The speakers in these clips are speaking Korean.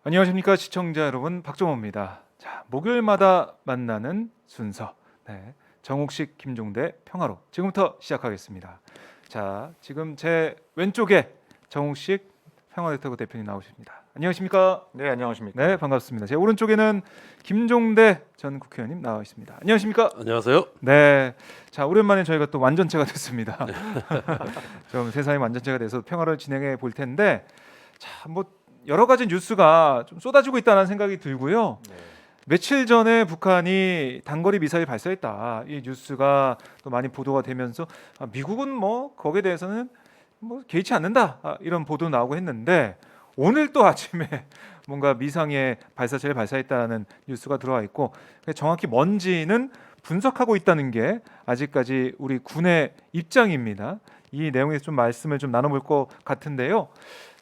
안녕하십니까 시청자 여러분, 박정호입니다. 자, 목요일마다 만나는 순서, 정옥식 김종대 평화로 지금부터 시작하겠습니다. 자, 지금 제 왼쪽에 정옥식 평화네트워크 대표님 나오십니다. 안녕하십니까? 네, 안녕하십니까. 네, 반갑습니다. 제 오른쪽에는 김종대 전 국회의원님 나와 있습니다. 안녕하십니까? 안녕하세요. 네, 자, 오랜만에 저희가 또 완전체가 됐습니다. 좀 세상이 완전체가 돼서 평화를 진행해 볼 텐데, 자, 뭐 여러 가지 뉴스가 좀 쏟아지고 있다는 생각이 들고요. 네. 며칠 전에 북한이 단거리 미사일 발사했다, 이 뉴스가 또 많이 보도가 되면서 미국은 뭐 거기에 대해서는 뭐 개의치 않는다, 이런 보도 나오고 했는데, 오늘 또 아침에 뭔가 미상의 발사체를 발사했다는 뉴스가 들어와 있고, 정확히 뭔지는 분석하고 있다는 게 아직까지 우리 군의 입장입니다. 이 내용에서 좀 말씀을 좀 나눠볼 것 같은데요.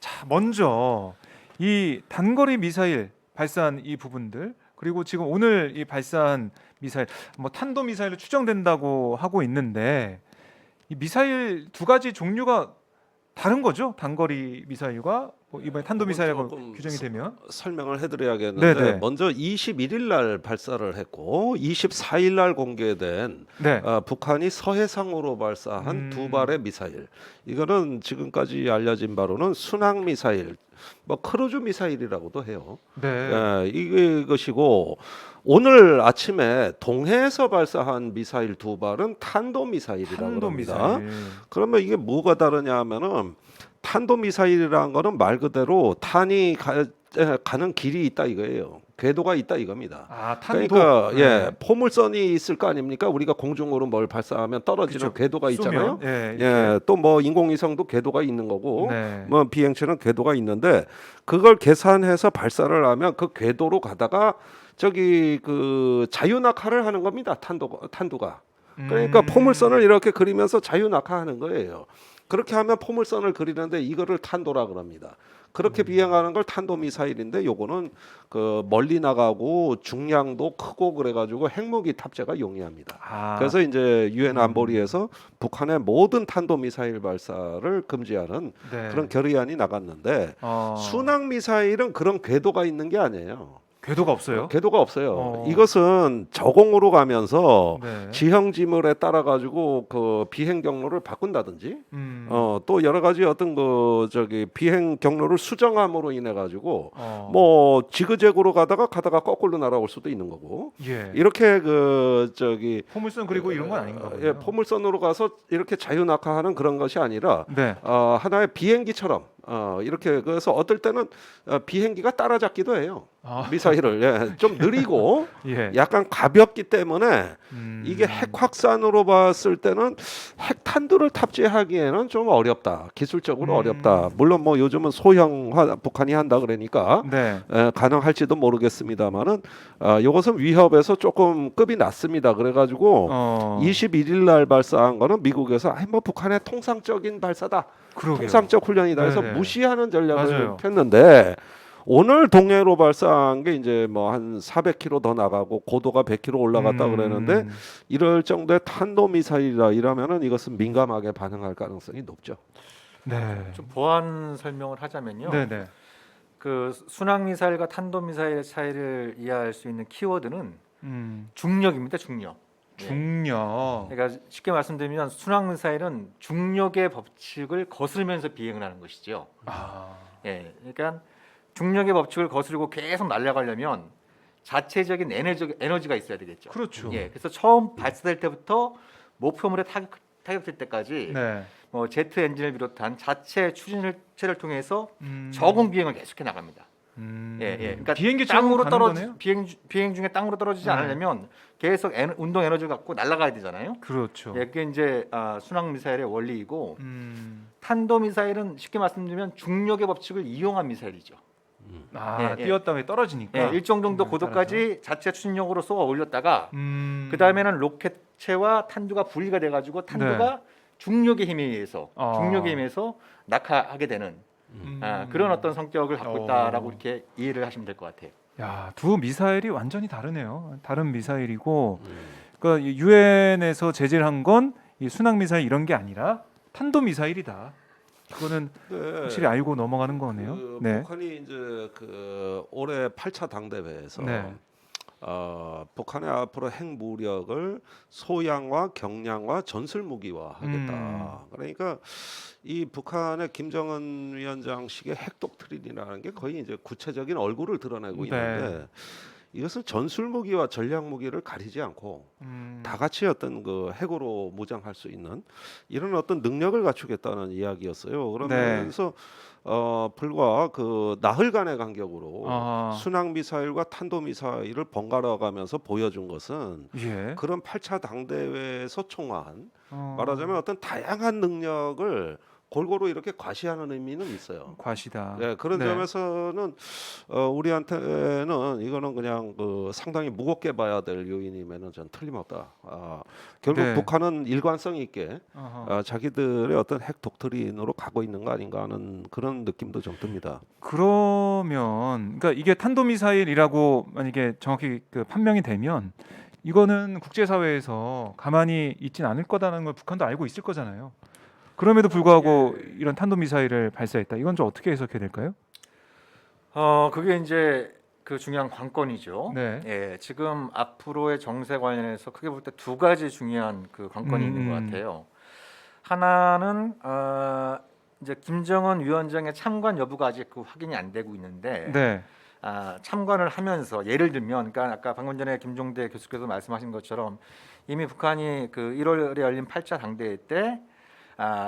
자, 먼저 이 단거리 미사일 발사한 이 부분들, 그리고 지금 오늘 이 발사한 미사일, 뭐 탄도 미사일로 추정된다고 하고 있는데, 이 미사일 두 가지 종류가 다른 거죠? 단거리 미사일과 뭐 이번에 탄도 미사일하고 조금 규정이 되면. 설명을 해드려야겠는데 네네. 먼저 21일 날 발사를 했고 24일 날 공개된 네. 북한이 서해상으로 발사한 두 발의 미사일. 이거는 지금까지 알려진 바로는 순항 미사일, 뭐 크루즈 미사일이라고도 해요. 네. 이것이고 오늘 아침에 동해에서 발사한 미사일 두 발은 탄도 미사일이라고 탄도 합니다. 미사일. 그러면 이게 뭐가 다르냐 하면은 탄도 미사일이라는 거는 말 그대로 탄이 가는 길이 있다 이거예요. 궤도가 있다 이겁니다. 아, 탄도. 그러니까 네. 포물선이 있을 거 아닙니까? 우리가 공중으로 뭘 발사하면 떨어지는 그쵸. 궤도가 있잖아요. 쏘면, 예, 예, 또 뭐 인공위성도 궤도가 있는 거고, 네. 뭐 비행체는 궤도가 있는데 그걸 계산해서 발사를 하면 그 궤도로 가다가 저기 그 자유낙하를 하는 겁니다. 탄두가. 그러니까 포물선을 이렇게 그리면서 자유낙하하는 거예요. 그렇게 하면 포물선을 그리는데 이거를 탄도라 그럽니다. 그렇게 비행하는 걸 탄도 미사일인데 요거는 그 멀리 나가고 중량도 크고 그래가지고 핵무기 탑재가 용이합니다. 아, 그래서 이제 유엔 안보리에서 북한의 모든 탄도 미사일 발사를 금지하는 네. 그런 결의안이 나갔는데 순항 미사일은 그런 궤도가 있는 게 아니에요. 궤도가 없어요? 궤도가 없어요. 이것은 저공으로 가면서 네. 지형 지물에 따라 가지고 그 비행 경로를 바꾼다든지, 또 여러 가지 어떤 그 저기 비행 경로를 수정함으로 인해 가지고 뭐 지그재그로 가다가 거꾸로 날아올 수도 있는 거고, 예. 이렇게 그 저기 포물선 그리고 이런 건 아닌가 보요. 예, 포물선으로 가서 이렇게 자유낙하하는 그런 것이 아니라 네. 하나의 비행기처럼 이렇게 그래서 어떨 때는 비행기가 따라잡기도 해요. 미사일을 좀 느리고 예. 약간 가볍기 때문에 이게 핵 확산으로 봤을 때는 핵 탄두를 탑재하기에는 좀 어렵다. 기술적으로 어렵다. 물론 뭐 요즘은 소형화 북한이 한다 그러니까 네. 가능할지도 모르겠습니다만은 이것은 위협에서 조금 급이 낮습니다. 그래가지고 21일 날 발사한 거는 미국에서 뭐 북한의 통상적인 발사다. 그러게요. 통상적 훈련이다 해서 네네. 무시하는 전략을 맞아요. 폈는데 오늘 동해로 발사한 게 이제 뭐 한 400km 더 나가고 고도가 100km 올라갔다 그러는데 이럴 정도의 탄도 미사일이라 이러면은 이것은 민감하게 반응할 가능성이 높죠. 네. 좀 보완 설명을 하자면요. 네네. 그 순항 미사일과 탄도 미사일의 차이를 이해할 수 있는 키워드는 중력입니다. 중력. 네. 중력. 그러니까 쉽게 말씀드리면 순항 미사일은 중력의 법칙을 거스르면서 비행을 하는 것이죠. 예, 그러니까 중력의 법칙을 거스르고 계속 날아가려면 자체적인 에너지가 있어야 되겠죠. 그렇죠. 예, 그래서 처음 발사될 때부터 목표물에 타격될 때까지 네. 뭐 제트 엔진을 비롯한 자체 추진체를 통해서 음. 저공 비행을 계속해 나갑니다. 예. 그러니까 비행기처럼 땅으로 가는 떨어지 거네요? 비행 중에 땅으로 떨어지지 네. 않으려면 계속 운동 에너지를 갖고 날아가야 되잖아요. 그렇죠. 예, 그게 이제 순항 미사일의 원리이고 탄도 미사일은 쉽게 말씀드리면 중력의 법칙을 이용한 미사일이죠. 예. 뛰었다 왜 떨어지니까. 예, 일정 정도 고도까지 자체 추진력으로 쏘아 올렸다가 그 다음에는 로켓체와 탄두가 분리가 돼가지고 탄두가 중력의 힘에 의해서 낙하하게 되는 그런 어떤 성격을 갖고 있다라고 이렇게 이해를 하시면 될 것 같아요. 야, 두 미사일이 완전히 다르네요. 다른 미사일이고, 그러니까 유엔에서 제재를 한 건 이 순항 미사일 이런 게 아니라 탄도 미사일이다. 그거는 네. 확실히 알고 넘어가는 거네요. 그 네. 북한이 이제 그 올해 8차 당대회에서 네. 북한의 앞으로 핵무력을 소양화, 경량화, 전술 무기화하겠다. 그러니까 이 북한의 김정은 위원장식의 핵 독트린이라는 게 거의 이제 구체적인 얼굴을 드러내고 네. 있는데 이것은 전술 무기와 전략 무기를 가리지 않고 다 같이 어떤 그 핵으로 무장할 수 있는 이런 어떤 능력을 갖추겠다는 이야기였어요. 그러면서 불과 그 나흘간의 간격으로 아. 순항 미사일과 탄도 미사일을 번갈아 가면서 보여준 것은 예. 그런 8차 당대회에서 총화한 어. 말하자면 어떤 다양한 능력을 골고루 이렇게 과시하는 의미는 있어요. 과시다. 네, 그런 네. 점에서는 우리한테는 이거는 그냥 그 상당히 무겁게 봐야 될 요인이면은 전 틀림없다. 결국 네. 북한은 일관성 있게 어허. 자기들의 어떤 핵 독트린으로 가고 있는 거 아닌가 하는 그런 느낌도 좀 듭니다. 그러면 그러니까 이게 탄도미사일이라고 만약에 정확히 그 판명이 되면 이거는 국제사회에서 가만히 있진 않을 거다라는 걸 북한도 알고 있을 거잖아요. 그럼에도 불구하고 이런 탄도미사일을 발사했다. 이건 좀 어떻게 해석해야 될까요? 그게 이제 그 중요한 관건이죠. 네. 예, 지금 앞으로의 정세 관련해서 크게 볼 때 두 가지 중요한 그 관건이 있는 것 같아요. 하나는 이제 김정은 위원장의 참관 여부가 아직 그 확인이 안 되고 있는데 네. 참관을 하면서 예를 들면, 그러니까 아까 방금 전에 김종대 교수께서 말씀하신 것처럼 이미 북한이 그 1월에 열린 8차 당대회 때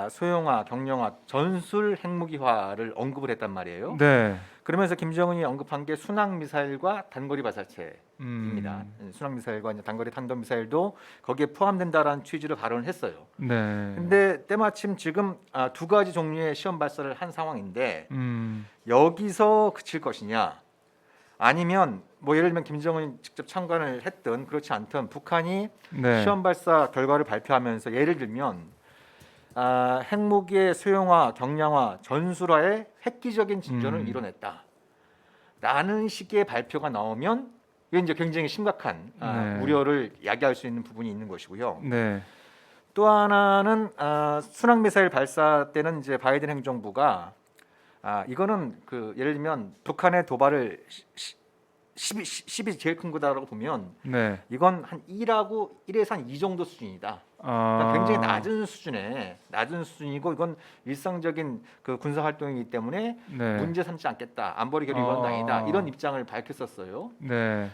소형화, 경량화, 전술 핵무기화를 언급을 했단 말이에요. 네. 그러면서 김정은이 언급한 게 순항 미사일과 단거리 발사체입니다. 음. 순항 미사일과 이제 단거리 탄도 미사일도 거기에 포함된다라는 취지로 발언을 했어요. 네. 근데 때마침 지금 두 가지 종류의 시험 발사를 한 상황인데 음. 여기서 그칠 것이냐, 아니면 뭐 예를 들면 김정은이 직접 참관을 했든 그렇지 않든 북한이 네. 시험 발사 결과를 발표하면서 예를 들면 핵무기의 소형화, 경량화, 전술화의 획기적인 진전을 이뤄냈다라는 식의 발표가 나오면 이게 이제 굉장히 심각한 네. 우려를 야기할 수 있는 부분이 있는 것이고요. 네. 또 하나는 순항 미사일 발사 때는 이제 바이든 행정부가 이거는 그 예를 들면 북한의 도발을 10이 제일 큰 거다라고 보면 네. 이건 한 1에서 한 2 정도 수준이다. 그러니까 굉장히 낮은 수준이고 이건 일상적인 그 군사 활동이기 때문에 네. 문제 삼지 않겠다. 안보리 결의 위반도 아니다. 이런 입장을 밝혔었어요. 네.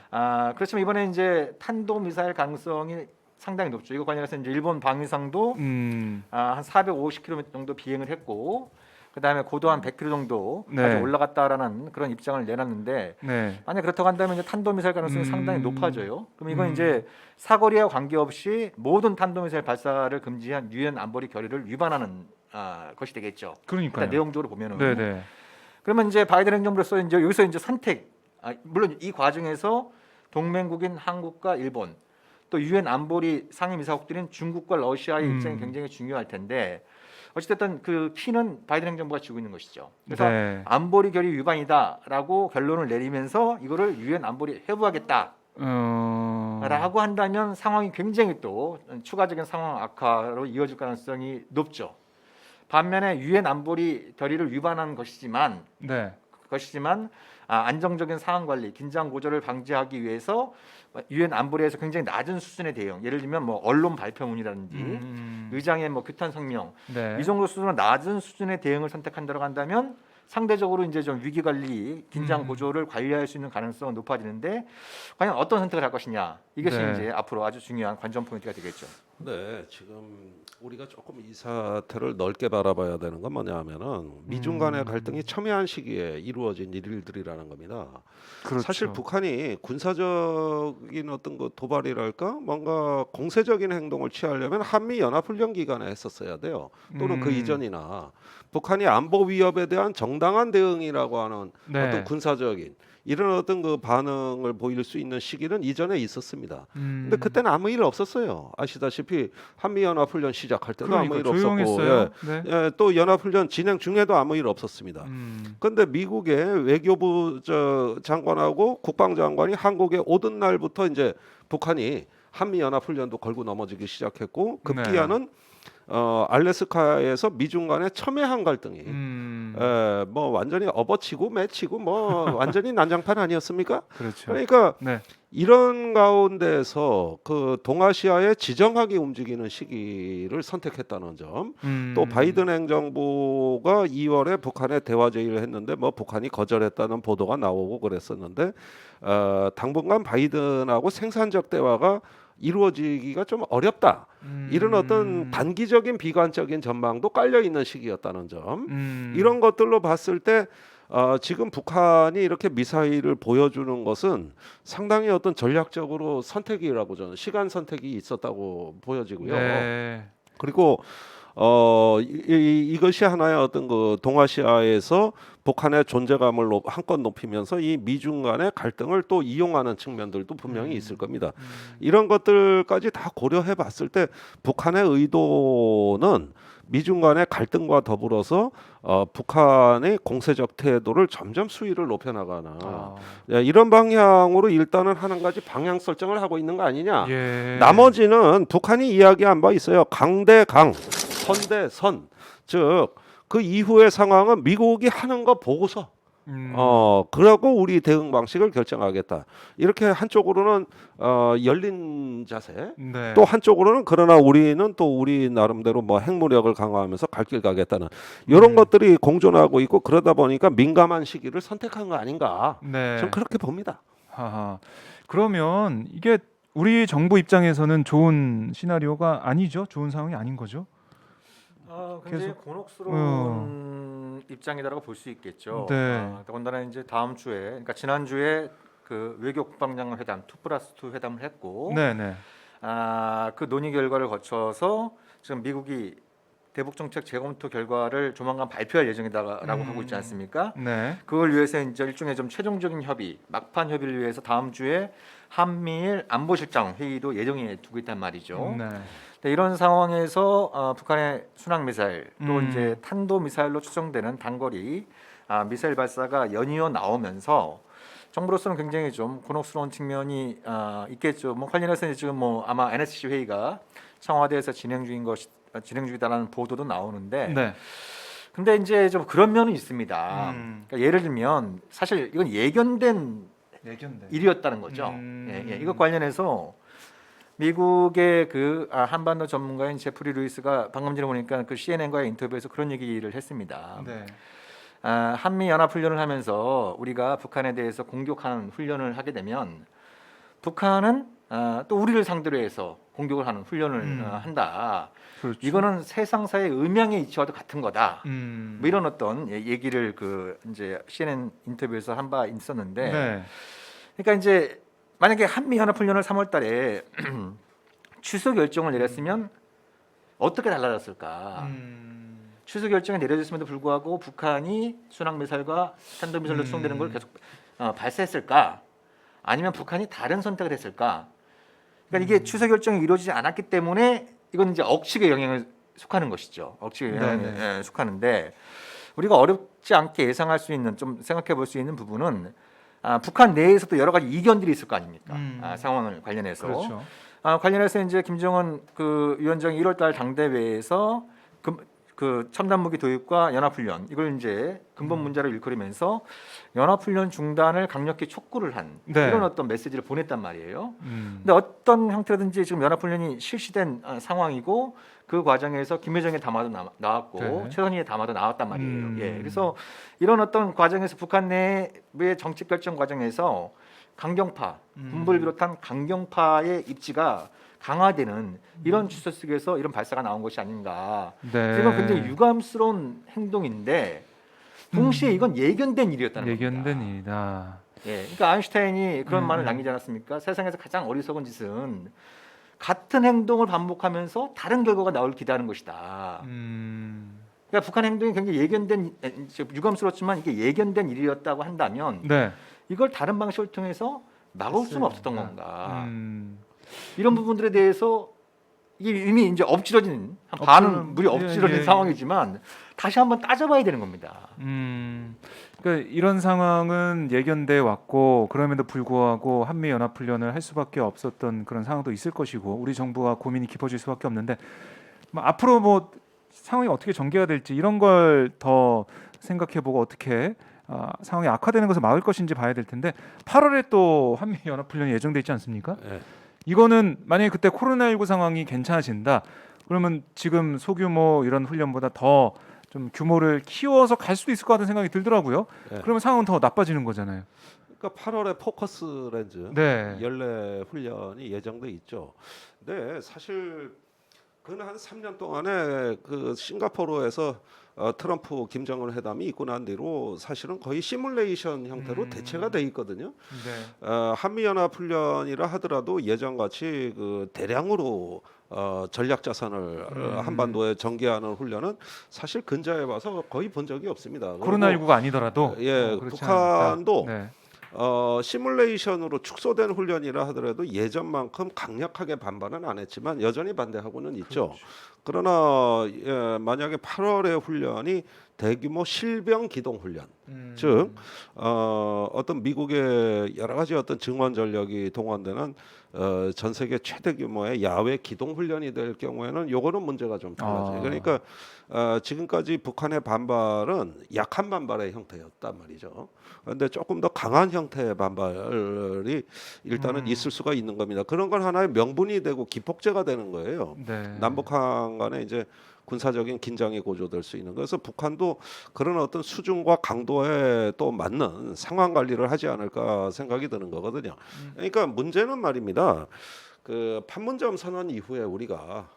그렇지만 이번에 이제 탄도 미사일 가능성이 상당히 높죠. 이거 관련해서 이제 일본 방위상도 한 450km 정도 비행을 했고, 그다음에 고도 한 100km 정도까지 네. 올라갔다라는 그런 입장을 내놨는데, 네. 만약 그렇다고 한다면 이제 탄도미사일 가능성이 상당히 높아져요. 그럼 이건 이제 사거리와 관계없이 모든 탄도미사일 발사를 금지한 유엔 안보리 결의를 위반하는 것이 되겠죠. 그러니까요. 일단 내용적으로 보면은. 네네. 그러면 이제 바이든 행정부로서 이제 여기서 이제 선택, 물론 이 과정에서 동맹국인 한국과 일본, 또 유엔 안보리 상임이사국들인 중국과 러시아의 입장이 굉장히 중요할 텐데, 어찌됐든 그 키는 바이든 행정부가 쥐고 있는 것이죠. 그래서 네. 안보리 결의 위반이다라고 결론을 내리면서 이거를 유엔 안보리 회부하겠다라고 한다면 상황이 굉장히 또 추가적인 상황 악화로 이어질 가능성이 높죠. 반면에 유엔 안보리 결의를 위반한 것이지만 네. 안정적인 상황 관리, 긴장 고조를 방지하기 위해서 유엔 안보리에서 굉장히 낮은 수준의 대응, 예를 들면 뭐 언론 발표문이라든지 의장의 뭐 규탄 성명, 네. 이 정도 수준으로 낮은 수준의 대응을 선택한다고 한다면 상대적으로 이제 좀 위기 관리, 긴장 고조를 관리할 수 있는 가능성은 높아지는데, 과연 어떤 선택을 할 것이냐, 이것이 네. 이제 앞으로 아주 중요한 관전 포인트가 되겠죠. 네, 지금 우리가 조금 이 사태를 넓게 바라봐야 되는 건 뭐냐면은 미중 간의 갈등이 첨예한 시기에 이루어진 일들이라는 겁니다. 그렇죠. 사실 북한이 군사적인 어떤 그 도발이랄까 뭔가 공세적인 행동을 취하려면 한미 연합훈련 기간에 했었어야 돼요. 또는 그 이전이나 북한이 안보 위협에 대한 정당한 대응이라고 하는 네. 어떤 군사적인 이런 어떤 그 반응을 보일 수 있는 시기는 이전에 있었습니다. 근데 그때는 아무 일 없었어요. 아시다시피 한미 연합훈련 시작할 때도 아무 일 조용했어요. 없었고, 네. 또 연합훈련 진행 중에도 아무 일 없었습니다. 그런데 미국의 외교부 장관하고 국방장관이 한국에 오던 날부터 이제 북한이 한미 연합훈련도 걸고 넘어지기 시작했고, 급기야는 알래스카에서 미중 간의 첨예한 갈등이 뭐 완전히 업어치고 매치고 뭐 완전히 난장판 아니었습니까? 그렇죠. 그러니까 네. 이런 가운데서 그 동아시아의 지정학이 움직이는 시기를 선택했다는 점, 또 바이든 행정부가 2월에 북한에 대화 제의를 했는데 뭐 북한이 거절했다는 보도가 나오고 그랬었는데 당분간 바이든하고 생산적 대화가 이루어지기가 좀 어렵다. 이런 어떤 단기적인 비관적인 전망도 깔려 있는 시기였다는 점, 이런 것들로 봤을 때 지금 북한이 이렇게 미사일을 보여주는 것은 상당히 어떤 전략적으로 선택이라고 저는 시간 선택이 있었다고 보여지고요. 네. 그리고 이것이 하나의 어떤 그 동아시아에서 북한의 존재감을 한껏 높이면서 이 미중 간의 갈등을 또 이용하는 측면들도 분명히 있을 겁니다. 이런 것들까지 다 고려해 봤을 때 북한의 의도는 미중 간의 갈등과 더불어서 북한의 공세적 태도를 점점 수위를 높여나가는 이런 방향으로 일단은 한 가지 방향 설정을 하고 있는 거 아니냐. 예. 나머지는 북한이 이야기한 바 있어요. 강대강, 선대선. 즉 그 이후의 상황은 미국이 하는 거 보고서 그러고 우리 대응 방식을 결정하겠다. 이렇게 한쪽으로는 열린 자세, 네. 또 한쪽으로는 그러나 우리는 또 우리 나름대로 뭐 핵무력을 강화하면서 갈 길 가겠다는 이런 것들이 공존하고 있고, 그러다 보니까 민감한 시기를 선택한 거 아닌가. 네. 전 그렇게 봅니다. 하하. 그러면 이게 우리 정부 입장에서는 좋은 시나리오가 아니죠? 좋은 상황이 아닌 거죠? 굉장히 곤혹스러운 입장이다라고 볼 수 있겠죠. 네. 더군다나 이제 다음 주에, 그러니까 지난 주에 그 외교 국방장관 회담 2+2 회담을 했고, 네네. 그 논의 결과를 거쳐서 지금 미국이 대북 정책 재검토 결과를 조만간 발표할 예정이다라고 하고 있지 않습니까? 네. 그걸 위해서 이제 일종의 좀 최종적인 협의, 막판 협의를 위해서 다음 주에 한미일 안보실장 회의도 예정해 두고 있단 말이죠. 네. 네, 이런 상황에서 북한의 순항 미사일 또 음. 이제 탄도 미사일로 추정되는 단거리 미사일 발사가 연이어 나오면서 정부로서는 굉장히 좀 곤혹스러운 측면이 있겠죠. 뭐 관련해서 지금 뭐 아마 NSC 회의가 청와대에서 진행 중이다라는 보도도 나오는데, 네. 근데 이제 좀 그런 면은 있습니다. 음. 그러니까 예를 들면 사실 이건 예견된 예견돼. 일이었다는 거죠. 이것 관련해서 미국의 그 한반도 전문가인 제프리 루이스가 방금 전에 보니까 그 CNN과의 인터뷰에서 그런 얘기를 했습니다. 네. 한미 연합 훈련을 하면서 우리가 북한에 대해서 공격하는 훈련을 하게 되면 북한은 또 우리를 상대로 해서 공격을 하는 훈련을 한다. 그렇죠. 이거는 세상사의 음양의 이치와도 같은 거다. 뭐 이런 어떤 얘기를 그 이제 CNN 인터뷰에서 한 바 있었는데, 네. 그러니까 이제 만약에 한미 연합 훈련을 3월달에 취소 결정을 내렸으면 어떻게 달라졌을까? 취소 결정이 내려졌음에도 불구하고 북한이 순항 미사일과 탄도 미사일로 추정되는 걸 계속 발사했을까? 아니면 북한이 다른 선택을 했을까? 그러니까 이게 취소 결정이 이루어지지 않았기 때문에 이건 이제 억측의 영향을 속하는 것이죠. 억측의 영향에 속하는데, 우리가 어렵지 않게 예상할 수 있는, 좀 생각해 볼 수 있는 부분은 북한 내에서도 여러 가지 이견들이 있을 거 아닙니까? 상황을 관련해서. 그렇죠. 관련해서 이제 김정은 그 위원장이 1월달 당대회에서 그 첨단 무기 도입과 연합훈련 이걸 이제 근본 문제로 일컬으면서 연합훈련 중단을 강력히 촉구를 한 이런 어떤 메시지를 보냈단 말이에요. 근데 어떤 형태로든지 지금 연합훈련이 실시된 상황이고, 그 과정에서 김여정의 담화도 나왔고 최선희의 담화도 나왔단 말이에요. 그래서 이런 어떤 과정에서 북한 내의 정책 결정 과정에서 강경파, 군부를 비롯한 강경파의 입지가 강화되는 이런 추세 속에서 이런 발사가 나온 것이 아닌가. 네. 이건 굉장히 유감스러운 행동인데 동시에 이건 예견된 일이었다는 겁니다. 예견된 일이다. 그러니까 아인슈타인이 그런 말을 남기지 않았습니까? 세상에서 가장 어리석은 짓은 같은 행동을 반복하면서 다른 결과가 나올 기대하는 것이다. 그러니까 북한 행동이 굉장히 예견된, 유감스럽지만 이게 예견된 일이었다고 한다면 이걸 다른 방식을 통해서 막을 수는 없었던 건가. 이런 부분들에 대해서 이게 이미 이제 엎질러진 한 반은 물이 엎질러진 상황이지만 다시 한번 따져봐야 되는 겁니다. 그러니까 이런 상황은 예견돼 왔고, 그럼에도 불구하고 한미 연합 훈련을 할 수밖에 없었던 그런 상황도 있을 것이고, 우리 정부가 고민이 깊어질 수밖에 없는데, 뭐 앞으로 뭐 상황이 어떻게 전개가 될지 이런 걸 더 생각해보고 어떻게 상황이 악화되는 것을 막을 것인지 봐야 될 텐데 8월에 또 한미 연합 훈련이 예정돼 있지 않습니까? 예. 이거는 만약에 그때 코로나19 상황이 괜찮아진다. 그러면 지금 소규모 이런 훈련보다 더 좀 규모를 키워서 갈 수도 있을 것 같은 생각이 들더라고요. 예. 그러면 상황은 더 나빠지는 거잖아요. 그러니까 8월에 포커스 렌즈 네. 연례 훈련이 예정돼 있죠. 네, 사실 그는 한 3년 동안에 그 싱가포르에서 트럼프 김정은 회담이 있고 난 뒤로 사실은 거의 시뮬레이션 형태로 대체가 돼 있거든요. 네. 한미 연합 훈련이라 하더라도 예전같이 그 대량으로 전략 자산을 한반도에 전개하는 훈련은 사실 근자해 봐서 거의 본 적이 없습니다. 그리고 코로나19가 아니더라도 예, 그렇지 북한도 않을까. 네. 시뮬레이션으로 축소된 훈련이라 하더라도 예전만큼 강력하게 반발은 안 했지만 여전히 반대하고는 있죠. 그러나 만약에 8월에 훈련이 대규모 실병 기동 훈련, 즉 어떤 미국의 여러 가지 어떤 증원 전력이 동원되는 전 세계 최대 규모의 야외 기동 훈련이 될 경우에는 요거는 문제가 좀 달라져요. 그러니까 지금까지 북한의 반발은 약한 반발의 형태였단 말이죠. 그런데 조금 더 강한 형태의 반발이 일단은 있을 수가 있는 겁니다. 그런 건 하나의 명분이 되고 기폭제가 되는 거예요. 네. 남북한 간에 이제 군사적인 긴장이 고조될 수 있는. 그래서 북한도 그런 어떤 수준과 강도에 또 맞는 상황 관리를 하지 않을까 생각이 드는 거거든요. 그러니까 문제는 말입니다. 그 판문점 선언 이후에 우리가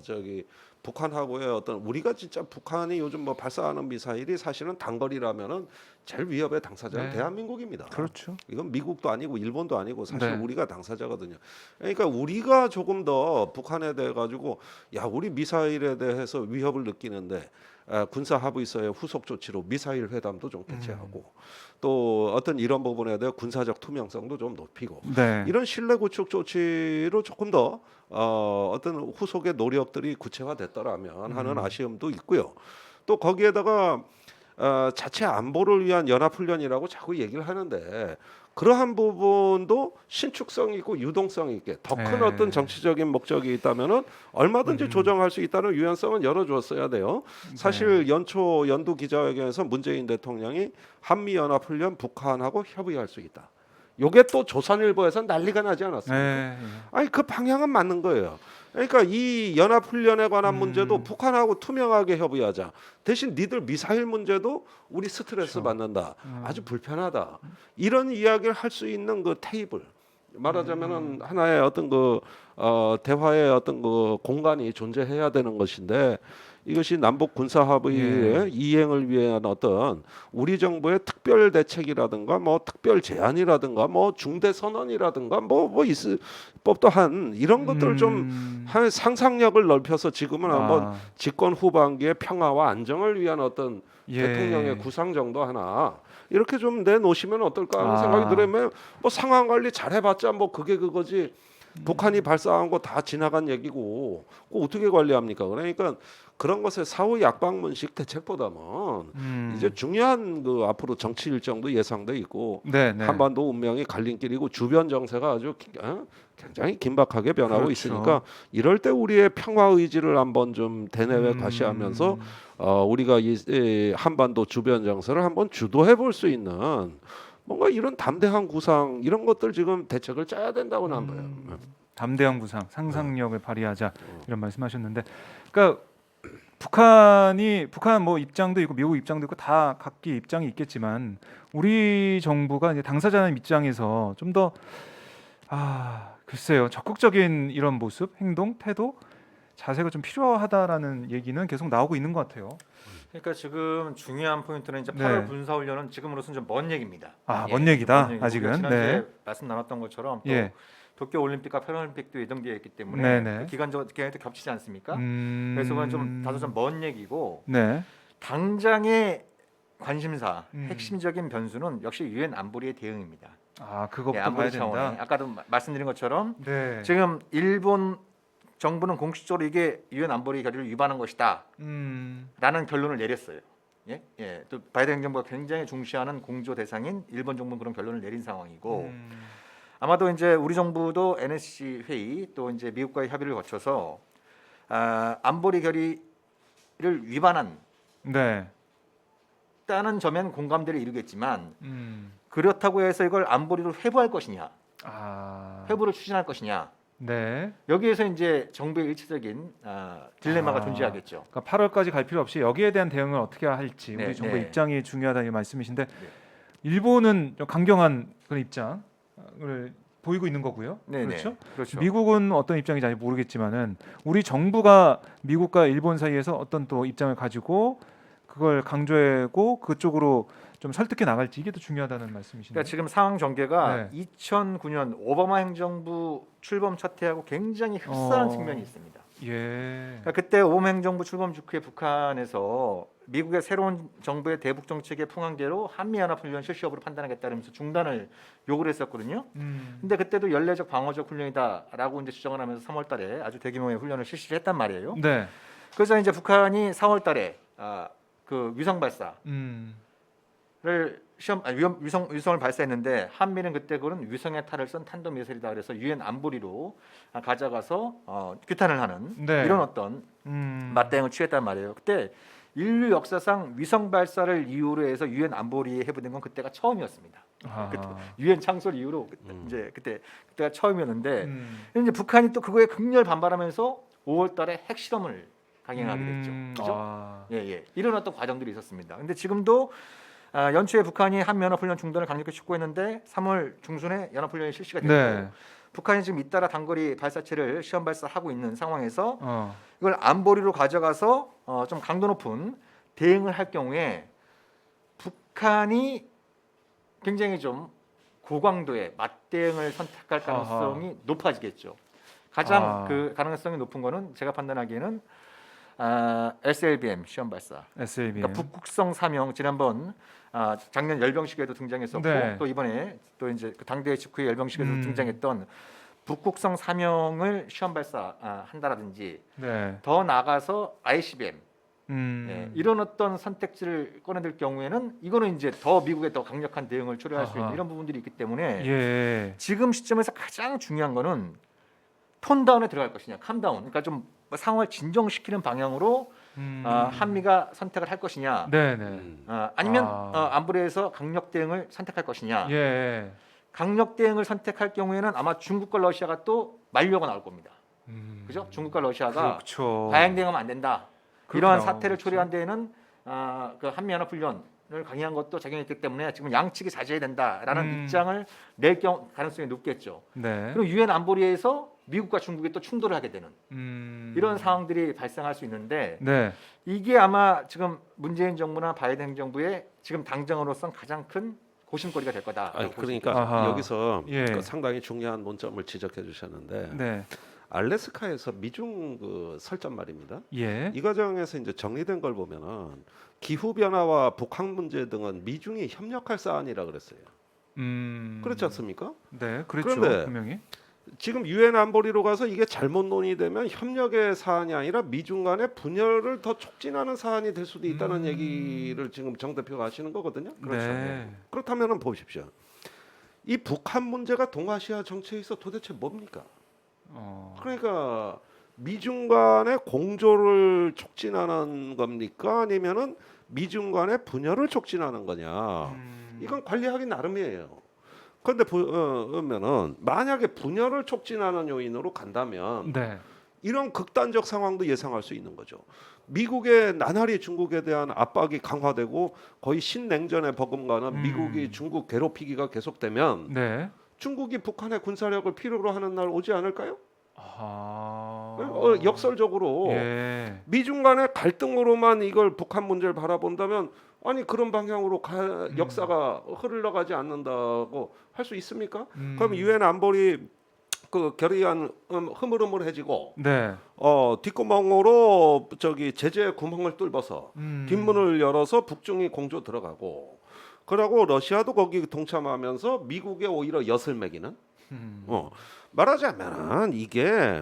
저기 북한하고의 어떤 우리가 진짜 북한이 요즘 뭐 발사하는 미사일이 사실은 단거리라면은 제일 위협의 당사자는 네. 대한민국입니다. 그렇죠. 이건 미국도 아니고 일본도 아니고 사실 네. 우리가 당사자거든요. 그러니까 우리가 조금 더 북한에 대해 가지고 야 우리 미사일에 대해서 위협을 느끼는데 군사 합의서의 후속 조치로 미사일 회담도 좀 개최하고 또 어떤 이런 부분에 대해 군사적 투명성도 좀 높이고 네. 이런 신뢰 구축 조치로 조금 더 어떤 후속의 노력들이 구체화됐더라면 하는 아쉬움도 있고요. 또 거기에다가 자체 안보를 위한 연합훈련이라고 자꾸 얘기를 하는데 그러한 부분도 신축성 있고 유동성 있게 더 큰 네. 어떤 정치적인 목적이 있다면은 얼마든지 조정할 수 있다는 유연성은 열어줬어야 돼요. 사실 연초 연두 기자회견에서 문재인 대통령이 한미 연합훈련 북한하고 협의할 수 있다. 요게 또 조선일보에서 난리가 나지 않았습니까? 네. 아니 그 방향은 맞는 거예요. 그러니까 이 연합훈련에 관한 문제도 북한하고 투명하게 협의하자. 대신 니들 미사일 문제도 우리 스트레스 그렇죠. 받는다. 아주 불편하다. 이런 이야기를 할 수 있는 그 테이블. 말하자면은 하나의 어떤 그 대화의 어떤 그 공간이 존재해야 되는 것인데 이것이 남북 군사 합의의 이행을 위한 어떤 우리 정부의 특별 대책이라든가 뭐 특별 제안이라든가 뭐 중대 선언이라든가 뭐 있을 법도 한 이런 것들을 좀 한 상상력을 넓혀서 지금은 한번 집권 후반기의 평화와 안정을 위한 어떤 대통령의 구상 정도 하나 이렇게 좀 내놓으시면 어떨까 하는 생각이 들으면 뭐 상황 관리 잘해봤자 뭐 그게 그거지. 북한이 발사한 거 다 지나간 얘기고 그거 어떻게 관리합니까? 그러니까 그런 것의 사후 약방문식 대책보다는 이제 중요한 그 앞으로 정치 일정도 예상돼 있고 한반도 운명이 갈림길이고 주변 정세가 아주 굉장히 긴박하게 변하고 있으니까 이럴 때 우리의 평화 의지를 한번 좀 대내외 과시하면서 우리가 이 한반도 주변 정세를 한번 주도해 볼 수 있는 뭔가 이런 담대한 구상 이런 것들 지금 대책을 짜야 된다고 난 봐요. 담대한 구상, 상상력을 발휘하자 이런 말씀하셨는데, 그러니까 북한 뭐 입장도 있고 미국 입장도 있고 다 각기 입장이 있겠지만 우리 정부가 이제 당사자의 입장에서 좀 더 글쎄요 적극적인 이런 모습, 행동, 태도, 자세가 좀 필요하다라는 얘기는 계속 나오고 있는 것 같아요. 그러니까 지금 중요한 포인트는 이제 8월 군사훈련은 지금으로서는 좀 먼 얘기입니다. 먼 얘기다. 먼 얘기고, 아직은. 지난주에 말씀 나눴던 것처럼 또 도쿄 올림픽과 패럴림픽도 예정되어 있기 때문에 그 기간도 겹치지 않습니까? 그래서 그건 좀 다소 좀 먼 얘기고 당장의 관심사, 핵심적인 변수는 역시 유엔 안보리의 대응입니다. 그것부터 봐야 된다. 아까도 말씀드린 것처럼 지금 일본 정부는 공식적으로 이게 유엔 안보리 결의를 위반한 것이다 라는 결론을 내렸어요. 또 바이든 정부가 굉장히 중시하는 공조 대상인 일본 정부는 그런 결론을 내린 상황이고 아마도 이제 우리 정부도 NSC 회의 또 이제 미국과의 협의를 거쳐서 안보리 결의를 위반한 네. 다는 점엔 공감대를 이루겠지만 그렇다고 해서 이걸 안보리로 회부할 것이냐, 회부를 추진할 것이냐, 네. 여기에서 이제 정부의 일치적인 딜레마가 존재하겠죠. 그러니까 8월까지 갈 필요 없이 여기에 대한 대응을 어떻게 할지 네, 우리 정부의 네. 입장이 중요하다는 말씀이신데 일본은 좀 강경한 그런 입장을 보이고 있는 거고요. 네, 그렇죠? 네. 그렇죠. 미국은 어떤 입장인지 아직 모르겠지만은 우리 정부가 미국과 일본 사이에서 어떤 또 입장을 가지고 그걸 강조하고 그쪽으로 좀 설득해 나갈지 이게 더 중요하다는 말씀이신가요? 그러니까 지금 상황 전개가 네. 2009년 오바마 행정부 출범 첫 해하고 굉장히 흡사한 측면이 있습니다. 예. 그러니까 그때 오바마 행정부 출범 직후에 북한에서 미국의 새로운 정부의 대북 정책의 풍한계로 한미연합훈련 실시 여부를 판단하겠다면서 중단을 요구를 했었거든요. 근데 그때도 연례적 방어적 훈련이다라고 이제 주장을 하면서 3월달에 아주 대규모의 훈련을 실시를 했단 말이에요. 네. 그래서 이제 북한이 4월달에 그 위성 발사를 위성을 발사했는데 한미는 그때 그건 위성의 탈을 쓴 탄도 미사일이다 그래서 유엔 안보리로 가져가서 규탄을 하는 네. 이런 어떤 맞대응을 취했단 말이에요. 그때 인류 역사상 위성 발사를 이유로 해서 유엔 안보리에 해부된 건 그때가 처음이었습니다. 유엔 창설 이후로 이제 그때가 처음이었는데 이제 북한이 또 그거에 극렬 반발하면서 5월달에 핵실험을 강행하게 됐죠. 그죠? 예. 이런 어떤 과정들이 있었습니다. 근데 지금도 연초에 북한이 한미연합훈련 중단을 강력히 촉구했는데 3월 중순에 연합훈련이 실시가 됐고 네. 북한이 지금 잇따라 단거리 발사체를 시험 발사하고 있는 상황에서 어. 이걸 안보리로 가져가서 좀 강도 높은 대응을 할 경우에 북한이 굉장히 좀 고강도의 맞대응을 선택할 가능성이 높아지겠죠. 가장 그 가능성이 높은 거는 제가 판단하기에는 SLBM 시험 발사. SLBM. 그러니까 북극성 3형 지난번 작년 열병식에도 등장했었고 네. 또 이번에 또 이제 그 당대회 직후에 열병식에도 등장했던 북극성 3형을 시험 발사한다라든지 네. 더 나아가서 ICBM 이런 어떤 선택지를 꺼내들 경우에는 이거는 이제 더 미국의 더 강력한 대응을 초래할 수 있는 이런 부분들이 있기 때문에 예. 지금 시점에서 가장 중요한 거는 톤다운에 들어갈 것이냐, 캄다운. 그러니까 좀 상황을 진정시키는 방향으로 한미가 선택을 할 것이냐, 네네. 아니면 안보리에서 강력 대응을 선택할 것이냐. 예. 강력 대응을 선택할 경우에는 아마 중국과 러시아가 또 만류가 나올 겁니다. 그죠? 중국과 러시아가 그렇죠. 과잉 대응하면 안 된다. 그렇게 이러한 나오겠죠. 사태를 초래한 데에는 그 한미연합훈련을 강행한 것도 작용했기 때문에 지금 양측이 자제해야 된다라는 입장을 낼 가능성이 높겠죠. 네. 그리고 유엔 안보리에서 미국과 중국이 또 충돌을 하게 되는 이런 상황들이 발생할 수 있는데 네. 이게 아마 지금 문재인 정부나 바이든 행정부의 지금 당정으로선 가장 큰 고심거리가 될 거다. 그러니까 여기서 예. 그 상당히 중요한 논점을 지적해 주셨는데 네. 알래스카에서 미중 그 설전 말입니다. 예. 이 과정에서 이제 정리된 걸 보면은 기후 변화와 북한 문제 등은 미중이 협력할 사안이라 그랬어요. 그렇지 않습니까? 네, 그렇죠. 그런데 분명히. 지금 유엔 안보리로 가서 이게 잘못 논의되면 협력의 사안이 아니라 미중 간의 분열을 더 촉진하는 사안이 될 수도 있다는 얘기를 지금 정 대표가 하시는 거거든요. 그렇죠. 네. 그렇다면은 보십시오. 이 북한 문제가 동아시아 정책에서 도대체 뭡니까? 그러니까 미중 간의 공조를 촉진하는 겁니까? 아니면은 미중 간의 분열을 촉진하는 거냐? 이건 관리하기 나름이에요. 그런데 보면은 만약에 분열을 촉진하는 요인으로 간다면 네. 이런 극단적 상황도 예상할 수 있는 거죠. 미국의 나날이 중국에 대한 압박이 강화되고 거의 신냉전에 버금가는 미국이 중국 괴롭히기가 계속되면 네. 중국이 북한의 군사력을 필요로 하는 날 오지 않을까요? 아하. 역설적으로 예. 미중 간의 갈등으로만 이걸 북한 문제를 바라본다면 아니 그런 방향으로 역사가 흘러가지 않는다고 할 수 있습니까? 그럼 유엔 안보리 그 결의안 흐물흐물해지고 네. 뒷구멍으로 저기 제재 구멍을 뚫어서 뒷문을 열어서 북중이 공조 들어가고 그러고 러시아도 거기 동참하면서 미국에 오히려 엿을 매기는 말하자면 이게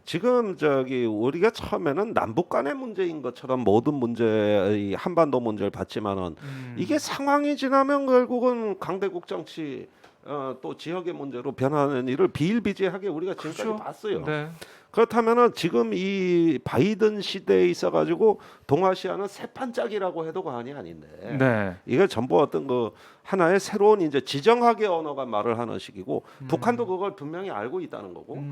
지금 저기 우리가 처음에는 남북 간의 문제인 것처럼 모든 문제, 한반도 문제를 봤지만은 이게 상황이 지나면 결국은 강대국 정치 또 지역의 문제로 변하는 일을 비일비재하게 우리가 지금까지 그렇죠. 봤어요. 네. 그렇다면은 지금 이 바이든 시대에 있어가지고 동아시아는 새판짝이라고 해도 과언이 아닌데 네. 이게 전부 어떤 그 하나의 새로운 이제 지정학의 언어가 말을 하는 식이고 북한도 그걸 분명히 알고 있다는 거고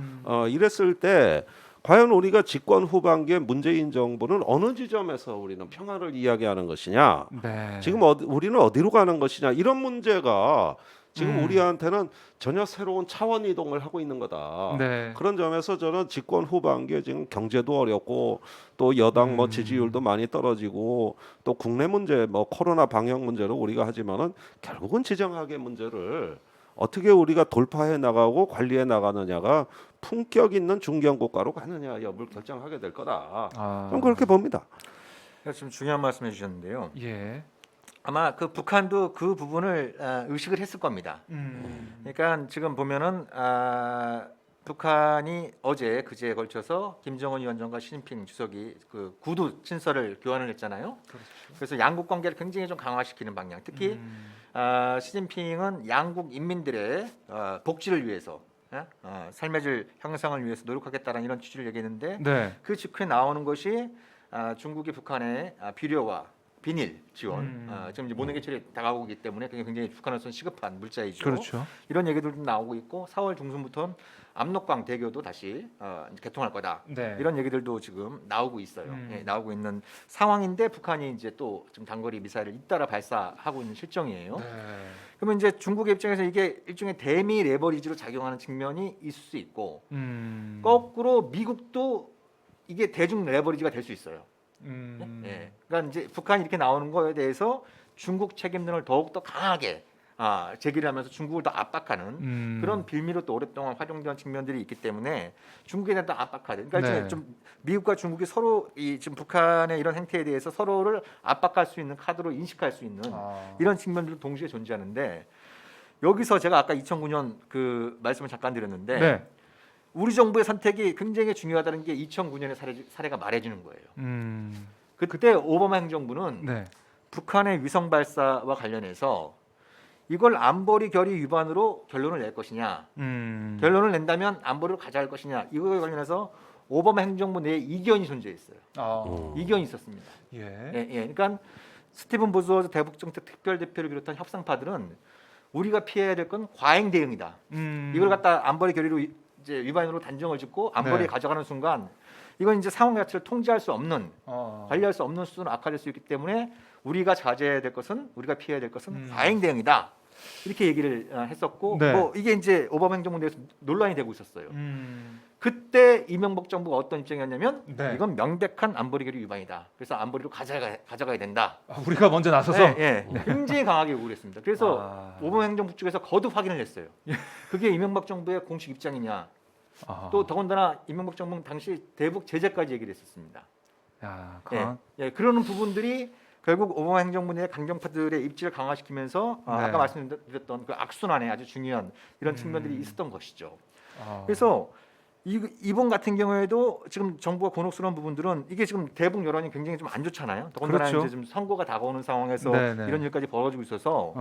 이랬을 때 과연 우리가 집권 후반기에 문재인 정부는 어느 지점에서 우리는 평화를 이야기하는 것이냐 네. 지금 우리는 어디로 가는 것이냐 이런 문제가 지금 우리한테는 전혀 새로운 차원 이동을 하고 있는 거다. 네. 그런 점에서 저는 집권 후반기에 지금 경제도 어렵고 또 여당 뭐 지지율도 많이 떨어지고 또 국내 문제 뭐 코로나 방역 문제로 우리가 하지만은 결국은 지정학의 문제를 어떻게 우리가 돌파해 나가고 관리해 나가느냐가 품격 있는 중견 국가로 가느냐 여부를 결정하게 될 거다. 저는 그렇게 봅니다. 지금 중요한 말씀해 주셨는데요. 예. 아마 그 북한도 그 부분을 의식을 했을 겁니다. 그러니까 지금 보면은 북한이 어제 그제에 걸쳐서 김정은 위원장과 시진핑 주석이 그 구두 친서를 교환을 했잖아요. 그렇죠. 그래서 양국 관계를 굉장히 좀 강화시키는 방향. 특히 시진핑은 양국 인민들의 복지를 위해서 삶의 질 향상을 위해서 노력하겠다라는 이런 취지를 얘기했는데 네. 그 직후에 나오는 것이 중국이 북한의 비료와 비닐 지원, 지금 이제 모내기철이 다가오고 있기 때문에 굉장히 북한으로서는 시급한 물자이죠. 그렇죠. 이런 얘기들도 나오고 있고 4월 중순부터는 압록강 대교도 다시 이제 개통할 거다. 네. 이런 얘기들도 지금 나오고 있어요. 예, 나오고 있는 상황인데 북한이 이제 또 지금 단거리 미사일을 잇따라 발사하고 있는 실정이에요. 네. 그러면 이제 중국의 입장에서 이게 일종의 대미 레버리지로 작용하는 측면이 있을 수 있고 거꾸로 미국도 이게 대중 레버리지가 될 수 있어요. 예. 그러니까 이제 북한이 이렇게 나오는 거에 대해서 중국 책임론을 더욱 더 강하게 제기를 하면서 중국을 더 압박하는 그런 빌미로 또 오랫동안 활용된 측면들이 있기 때문에 중국에 대한 또 압박하는. 그러니까 네. 이제 좀 미국과 중국이 서로 이 지금 북한의 이런 행태에 대해서 서로를 압박할 수 있는 카드로 인식할 수 있는 이런 측면들도 동시에 존재하는데 여기서 제가 아까 2009년 그 말씀을 잠깐 드렸는데. 네. 우리 정부의 선택이 굉장히 중요하다는 게 2009년의 사례가 말해주는 거예요. 그때 오바마 행정부는 네. 북한의 위성 발사와 관련해서 이걸 안보리 결의 위반으로 결론을 낼 것이냐, 결론을 낸다면 안보리로 가져갈 것이냐 이거에 관련해서 오바마 행정부 내에 이견이 존재했어요. 이견이 있었습니다. 예. 예. 그러니까 스티븐 보즈워즈 대북정책 특별대표를 비롯한 협상파들은 우리가 피해야 될 건 과잉 대응이다. 이걸 갖다 안보리 결의로 이제 위반으로 단정을 짓고 안보리에 네. 가져가는 순간 이건 이제 상황 자체를 통제할 수 없는 관리할 수 없는 수준으로 악화될 수 있기 때문에 우리가 자제해야 될 것은 우리가 피해야 될 것은 과잉 대응이다 이렇게 얘기를 했었고 네. 뭐 이게 이제 오바마 행정부 내에서 논란이 되고 있었어요. 그때 이명박 정부가 어떤 입장이었냐면 네. 이건 명백한 안보리 결의 위반이다. 그래서 안보리로 가져가야 된다. 우리가 먼저 나서서 굉장히 강하게 요구를 했습니다. 그래서 오바마 행정부 쪽에서 거듭 확인을 했어요. 그게 이명박 정부의 공식 입장이냐. 또 더군다나 이명박 정부는 당시 대북 제재까지 얘기를 했었습니다. 야, 그러는 부분들이 결국 오바마 행정부 내 강경파들의 입지를 강화시키면서 아까 말씀드렸던 그 악순환에 아주 중요한 이런 측면들이 있었던 것이죠. 그래서 이번 같은 경우에도 지금 정부가 곤혹스러운 부분들은 이게 지금 대북 여론이 굉장히 좀 안 좋잖아요. 더군다나 그렇죠. 이제 지금 선거가 다가오는 상황에서 네네. 이런 일까지 벌어지고 있어서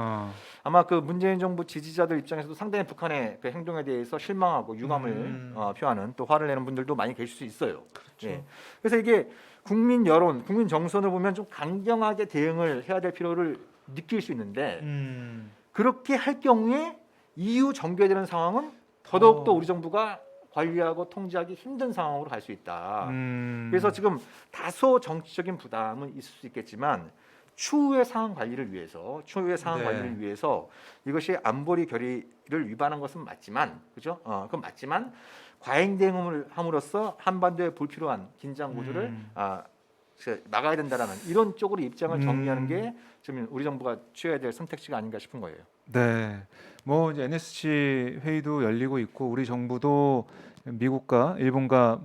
아마 그 문재인 정부 지지자들 입장에서도 상당히 북한의 그 행동에 대해서 실망하고 유감을 표하는 또 화를 내는 분들도 많이 계실 수 있어요. 그렇죠. 그래서 이게 국민 여론, 국민 정서를 보면 좀 강경하게 대응을 해야 될 필요를 느낄 수 있는데 그렇게 할 경우에 이후 전개되는 상황은 더더욱 더 우리 정부가 관리하고 통제하기 힘든 상황으로 갈 수 있다. 그래서 지금 다소 정치적인 부담은 있을 수 있겠지만 추후의 상황 관리를 위해서 이것이 안보리 결의를 위반한 것은 맞지만, 그죠? 그건 맞지만 과잉 대응을 함으로써 한반도에 불필요한 긴장 구조를 막아야 된다라는 이런 쪽으로 입장을 정리하는 게 지금 우리 정부가 취해야 될 선택지가 아닌가 싶은 거예요. 네. 뭐 이제 NSC 회의도 열리고 있고 우리 정부도 미국과 일본과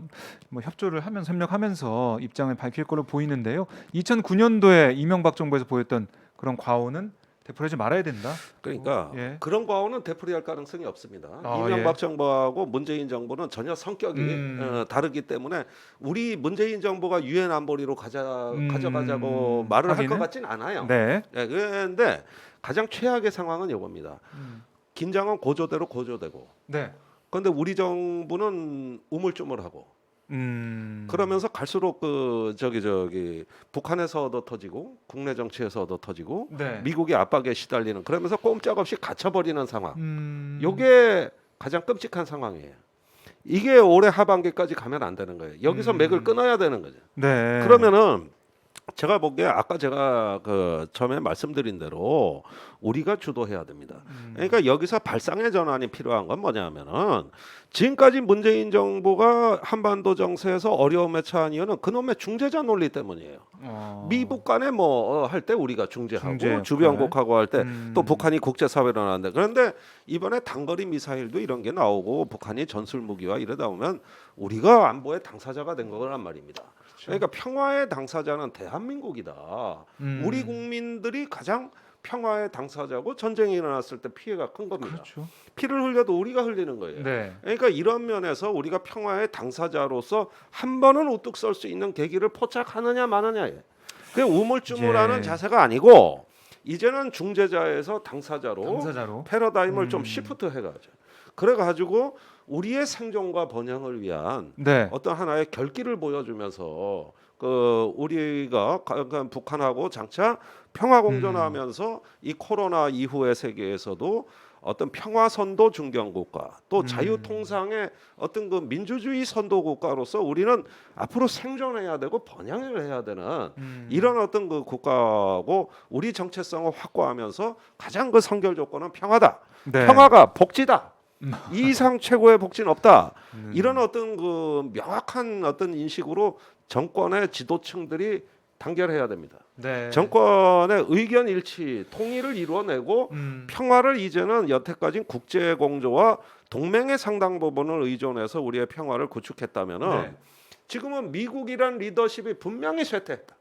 뭐 협조를 하면서 협력하면서 입장을 밝힐 걸로 보이는데요. 2009년도에 이명박 정부에서 보였던 그런 과오는 되풀이하지 말아야 된다. 그러니까 예. 그런 과오는 되풀이할 가능성이 없습니다. 아, 이명박 예. 정부하고 문재인 정부는 전혀 성격이 다르기 때문에 우리 문재인 정부가 유엔 안보리로 가져가자고 말을 할 것 같지는 않아요. 네. 네, 그런데 가장 최악의 상황은 이겁니다. 긴장은 고조대로 고조되고. 네. 그런데 우리 정부는 우물쭈물하고. 그러면서 갈수록 그 저기 북한에서 얻어 터지고 국내 정치에서 얻어 터지고 네. 미국의 압박에 시달리는 그러면서 꼼짝없이 갇혀버리는 상황. 요게 가장 끔찍한 상황이에요. 이게 올해 하반기까지 가면 안 되는 거예요. 여기서 맥을 끊어야 되는 거죠. 네. 그러면은 제가 보기에 아까 제가 그 처음에 말씀드린 대로 우리가 주도해야 됩니다. 그러니까 여기서 발상의 전환이 필요한 건 뭐냐면은 지금까지 문재인 정부가 한반도 정세에서 어려움에 처한 이유는 그놈의 중재자 논리 때문이에요. 미북 간에 뭐 할 때 우리가 중재하고 중재 주변국하고 할 때 또 북한이 국제사회로 나왔는데 그런데 이번에 단거리 미사일도 이런 게 나오고 북한이 전술 무기와 이러다 보면 우리가 안보의 당사자가 된 거란 말입니다. 그러니까 평화의 당사자는 대한민국이다. 우리 국민들이 가장 평화의 당사자고 전쟁이 일어났을 때 피해가 큰 겁니다. 그렇죠. 피를 흘려도 우리가 흘리는 거예요. 네. 그러니까 이런 면에서 우리가 평화의 당사자로서 한 번은 우뚝 설 수 있는 계기를 포착하느냐 마느냐예요. 그 우물쭈물하는 예. 자세가 아니고 이제는 중재자에서 당사자로 패러다임을 좀 시프트 해가죠. 그래가지고 우리의 생존과 번영을 위한 네. 어떤 하나의 결기를 보여주면서 그 우리가 북한하고 장차 평화 공존하면서 이 코로나 이후의 세계에서도 어떤 평화 선도 중견 국가 또 자유 통상의 어떤 그 민주주의 선도 국가로서 우리는 앞으로 생존해야 되고 번영을 해야 되는 이런 어떤 그 국가고 우리 정체성을 확고하면서 가장 그 선결 조건은 평화다. 네. 평화가 복지다. 이 이상 최고의 복지는 없다. 이런 어떤 그 명확한 어떤 인식으로 정권의 지도층들이 단결해야 됩니다. 네. 정권의 의견 일치, 통일을 이루어내고 평화를 이제는 여태까지 국제 공조와 동맹의 상당 부분을 의존해서 우리의 평화를 구축했다면은 네. 지금은 미국이란 리더십이 분명히 쇠퇴했다.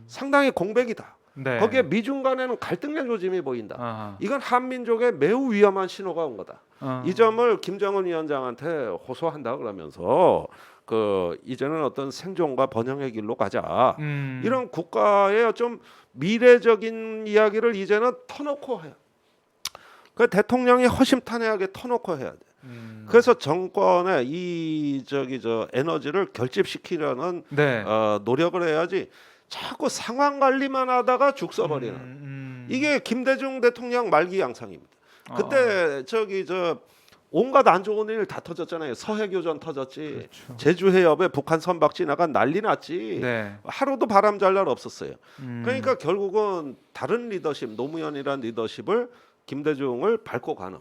상당히 공백이다. 네. 거기에 미중 간에는 갈등의 조짐이 보인다. 아하. 이건 한민족에 매우 위험한 신호가 온 거다. 이 점을 김정은 위원장한테 호소한다 그러면서 그 이제는 어떤 생존과 번영의 길로 가자. 이런 국가의 좀 미래적인 이야기를 이제는 터놓고 해요. 그 대통령이 허심탄회하게 터놓고 해야 돼. 그래서 정권의 이 저 에너지를 결집시키려는 네. 노력을 해야지. 자꾸 상황 관리만 하다가 죽 써버리는 이게 김대중 대통령 말기 양상입니다. 그때 온갖 안 좋은 일 다 터졌잖아요. 서해교전 터졌지. 그렇죠. 제주 해협에 북한 선박 지나가 난리 났지. 네. 하루도 바람 잘 날 없었어요. 그러니까 결국은 다른 리더십, 노무현이란 리더십을 김대중을 밟고 가는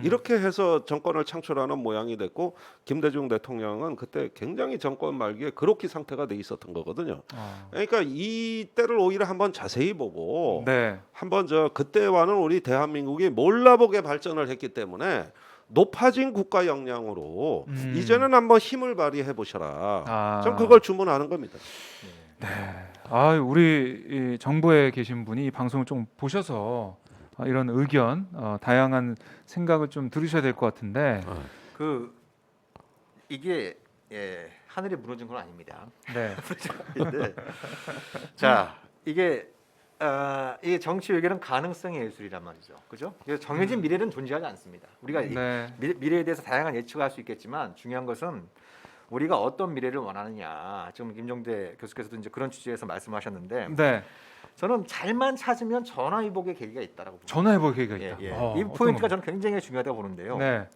이렇게 해서 정권을 창출하는 모양이 됐고 김대중 대통령은 그때 굉장히 정권 말기에 그렇게 상태가 돼 있었던 거거든요. 그러니까 이 때를 오히려 한번 자세히 보고 네. 한번 그때와는 우리 대한민국이 몰라보게 발전을 했기 때문에 높아진 국가 역량으로 이제는 한번 힘을 발휘해 보셔라. 전 그걸 주문하는 겁니다. 네. 우리 이 정부에 계신 분이 이 방송을 좀 보셔서 이런 의견, 다양한 생각을 좀 들으셔야 될 것 같은데. 그 이게 하늘이 무너진 건 아닙니다. 네. 근데 자 이게 정치 외교는 가능성의 예술이란 말이죠. 그죠? 그래서 정해진 미래는 존재하지 않습니다. 우리가 네. 미래에 대해서 다양한 예측을 할 수 있겠지만 중요한 것은 우리가 어떤 미래를 원하느냐. 지금 김종대 교수께서도 이제 그런 취지에서 말씀하셨는데 네. 저는 잘만 찾으면 전화위복의 계기가 있다라고 봅니다. 전화해볼 계기가 있다. 이 포인트가 저는 굉장히 중요하다고 보는데요. 네.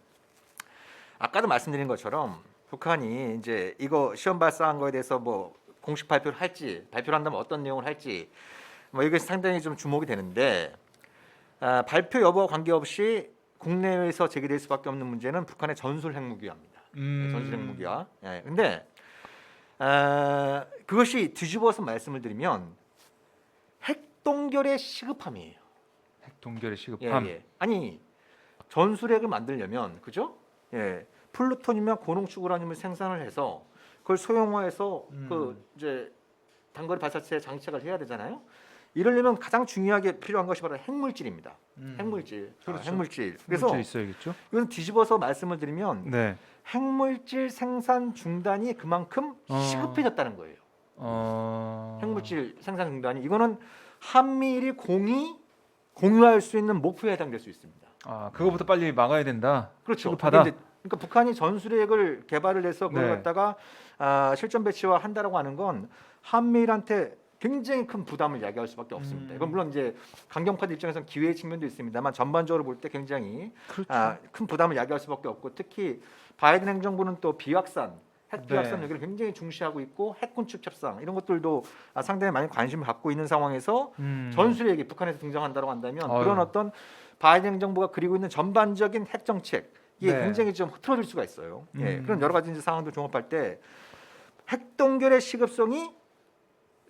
아까도 말씀드린 것처럼 북한이 이제 이거 시험 발사한 거에 대해서 뭐 공식 발표를 할지 발표를 한다면 어떤 내용을 할지 뭐 이게 상당히 좀 주목이 되는데 발표 여부와 관계없이 국내에서 제기될 수밖에 없는 문제는 북한의 전술 핵무기화입니다. 전술 핵무기화. 근데 그것이 뒤집어서 말씀을 드리면 핵동결의 시급함이에요. 핵동결의 시급함. 아니 전술핵을 만들려면 그죠? 플루토늄이나 고농축 우라늄을 생산을 해서 그걸 소형화해서 그 이제 단거리 발사체 장착을 해야 되잖아요. 이러려면 가장 중요하게 필요한 것이 바로 핵물질입니다. 핵물질. 그렇죠. 핵물질. 그래서 있어야겠죠. 이건 뒤집어서 말씀을 드리면 네. 핵물질 생산 중단이 그만큼 시급해졌다는 거예요. 핵물질 생산 중단이 이거는 한미일이 공유할 수 있는 목표에 해당될 수 있습니다. 아, 그거부터 빨리 막아야 된다. 그렇죠. 시급하다. 이게 이제 그러니까 북한이 전술핵을 개발을 해서 그걸 네. 갖다가 실전 배치화 한다라고 하는 건 한미일한테 굉장히 큰 부담을 야기할 수밖에 없습니다. 이건 물론 이제 강경파들 입장에서는 기회의 측면도 있습니다만 전반적으로 볼 때 굉장히 그렇죠. 큰 부담을 야기할 수밖에 없고 특히 바이든 행정부는 또 비확산 핵 비확산 네. 여기를 굉장히 중시하고 있고 핵 군축 협상 이런 것들도 상당히 많이 관심을 갖고 있는 상황에서 전술핵이 북한에서 등장한다고 한다면 아유. 그런 어떤 바이든 행정부가 그리고 있는 전반적인 핵 정책 이게 네. 굉장히 좀 흐트러질 수가 있어요. 예, 음. 그런 여러 가지 이제 상황도 종합할 때 핵동결의 시급성이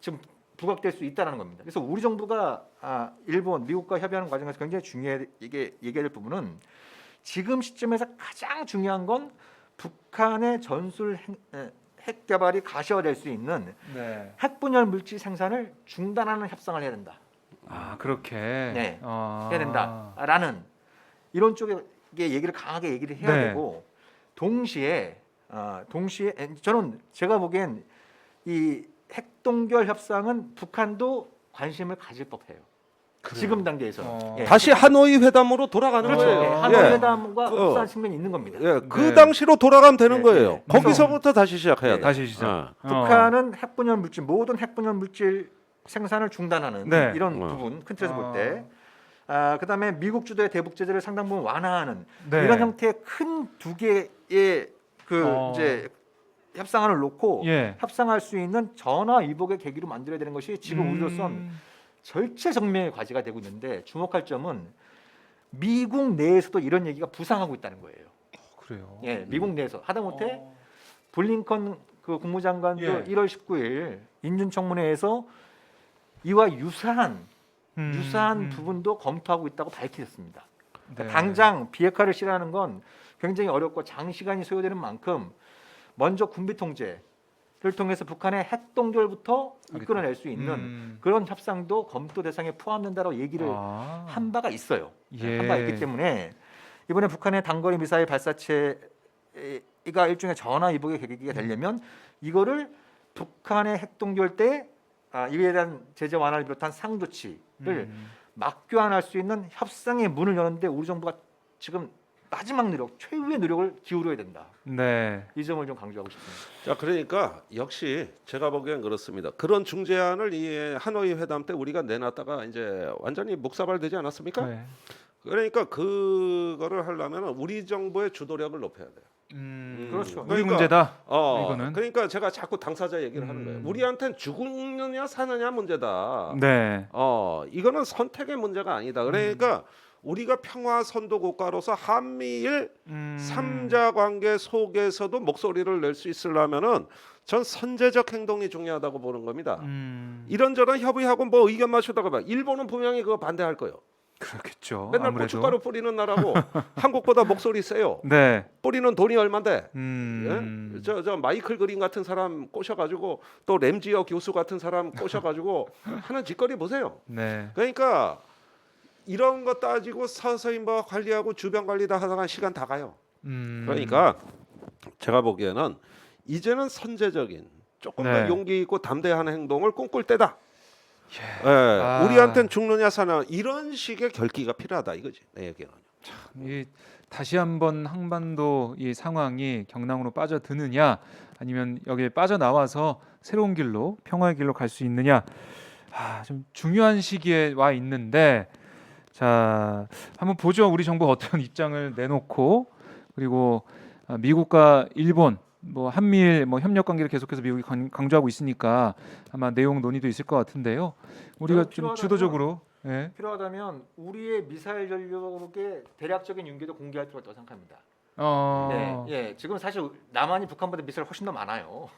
지금 부각될 수 있다는 겁니다. 그래서 우리 정부가 일본, 미국과 협의하는 과정에서 굉장히 중요하게 얘기해야 될 부분은 지금 시점에서 가장 중요한 건 북한의 전술 핵 개발이 가시화될 수 있는 네. 핵분열 물질 생산을 중단하는 협상을 해야 된다. 아, 그렇게. 네. 아. 해야 된다라는 이런 쪽에 얘기를 강하게 얘기를 해야 네. 되고 동시에 저는 제가 보기엔 이 핵동결 협상은 북한도 관심을 가질 법해요. 그래요? 지금 단계에서는 어. 예. 다시 하노이 회담으로 돌아가는 그렇죠. 거예요. 예. 하노이 예. 회담과 어. 흡사한 측면이 있는 겁니다. 예, 그 네. 당시로 돌아가면 되는 네, 거예요. 네. 거기서부터 다시 시작해야 네. 돼. 다시 시작. 어. 북한은 핵분열 물질 모든 핵분열 물질 생산을 중단하는 네. 이런 어. 부분 큰 틀에서 볼 때. 그다음에 미국 주도의 대북 제재를 상당 부분 완화하는 네. 이런 형태의 큰 두 개의 이제 협상안을 놓고 예. 협상할 수 있는 전화 위복의 계기로 만들어야 되는 것이 지금 우리로선 절체절명의 과제가 되고 있는데 주목할 점은 미국 내에서도 이런 얘기가 부상하고 있다는 거예요. 그래요. 예, 미국 내에서 하다못해 블링컨 그 국무장관도 예. 1월 19일 인준청문회에서 이와 유사한 부분도 검토하고 있다고 밝혔습니다. 네. 당장 비핵화를 실현하는 건 굉장히 어렵고 장시간이 소요되는 만큼 먼저 군비 통제를 통해서 북한의 핵 동결부터 이끌어낼 수 있는 그런 협상도 검토 대상에 포함된다고 얘기를 한 바가 있어요. 예. 한 바가 있기 때문에 이번에 북한의 단거리 미사일 발사체가 일종의 전화 위복의 계기가 되려면 이거를 북한의 핵 동결 때 이에 대한 제재 완화를 비롯한 상조치를 막교환할 수 있는 협상의 문을 여는데 우리 정부가 지금 마지막 노력, 최후의 노력을 기울여야 된다. 네. 이 점을 좀 강조하고 싶습니다. 자, 그러니까 역시 제가 보기엔 그렇습니다. 그런 중재안을 이 하노이 회담 때 우리가 내놨다가 이제 완전히 묵사발되지 않았습니까? 네. 그러니까 그거를 하려면 우리 정부의 주도력을 높여야 돼요. 그렇죠. 우리 그러니까, 문제다. 어, 이거는. 그러니까 제가 자꾸 당사자 얘기를 하는 거예요. 우리한테는 죽느냐 사느냐 문제다. 네. 이거는 선택의 문제가 아니다. 그러니까 우리가 평화 선도 국가로서 한미일 삼자 관계 속에서도 목소리를 낼 수 있으려면은 전 선제적 행동이 중요하다고 보는 겁니다. 이런저런 협의하고 뭐 의견 맞추다가 봐. 일본은 분명히 그거 반대할 거예요. 그렇겠죠. 맨날 아무래도. 고춧가루 뿌리는 나라고 한국보다 목소리 세요. 네. 뿌리는 돈이 얼만데? 예? 저 마이클 그린 같은 사람 꼬셔가지고 또 램지어 교수 같은 사람 꼬셔가지고 하는 짓거리 보세요. 네. 그러니까 이런 거 따지고 서서히 뭐 관리하고 주변 관리 다 하다가 시간 다 가요. 그러니까 제가 보기에는 이제는 선제적인 조금 네. 더 용기 있고 담대한 행동을 꿈꿀 때다. 예. 아. 우리한텐 죽느냐 사느냐 이런 식의 결기가 필요하다 이거지 내 얘기는. 이 다시 한번 한반도 이 상황이 경랑으로 빠져드느냐 아니면 여기에 빠져나와서 새로운 길로 평화의 길로 갈 수 있느냐 좀 중요한 시기에 와 있는데 자 한번 보죠. 우리 정부가 어떤 입장을 내놓고 그리고 미국과 일본 뭐 한미일 뭐 협력 관계를 계속해서 미국이 강조하고 있으니까 아마 내용 논의도 있을 것 같은데요. 우리가 좀 주도적으로 예. 필요하다면 우리의 미사일 전력의 대략적인 윤궤도 공개할 필요가 있다고 생각합니다. 예, 지금 사실 남한이 북한보다 미사일 훨씬 더 많아요.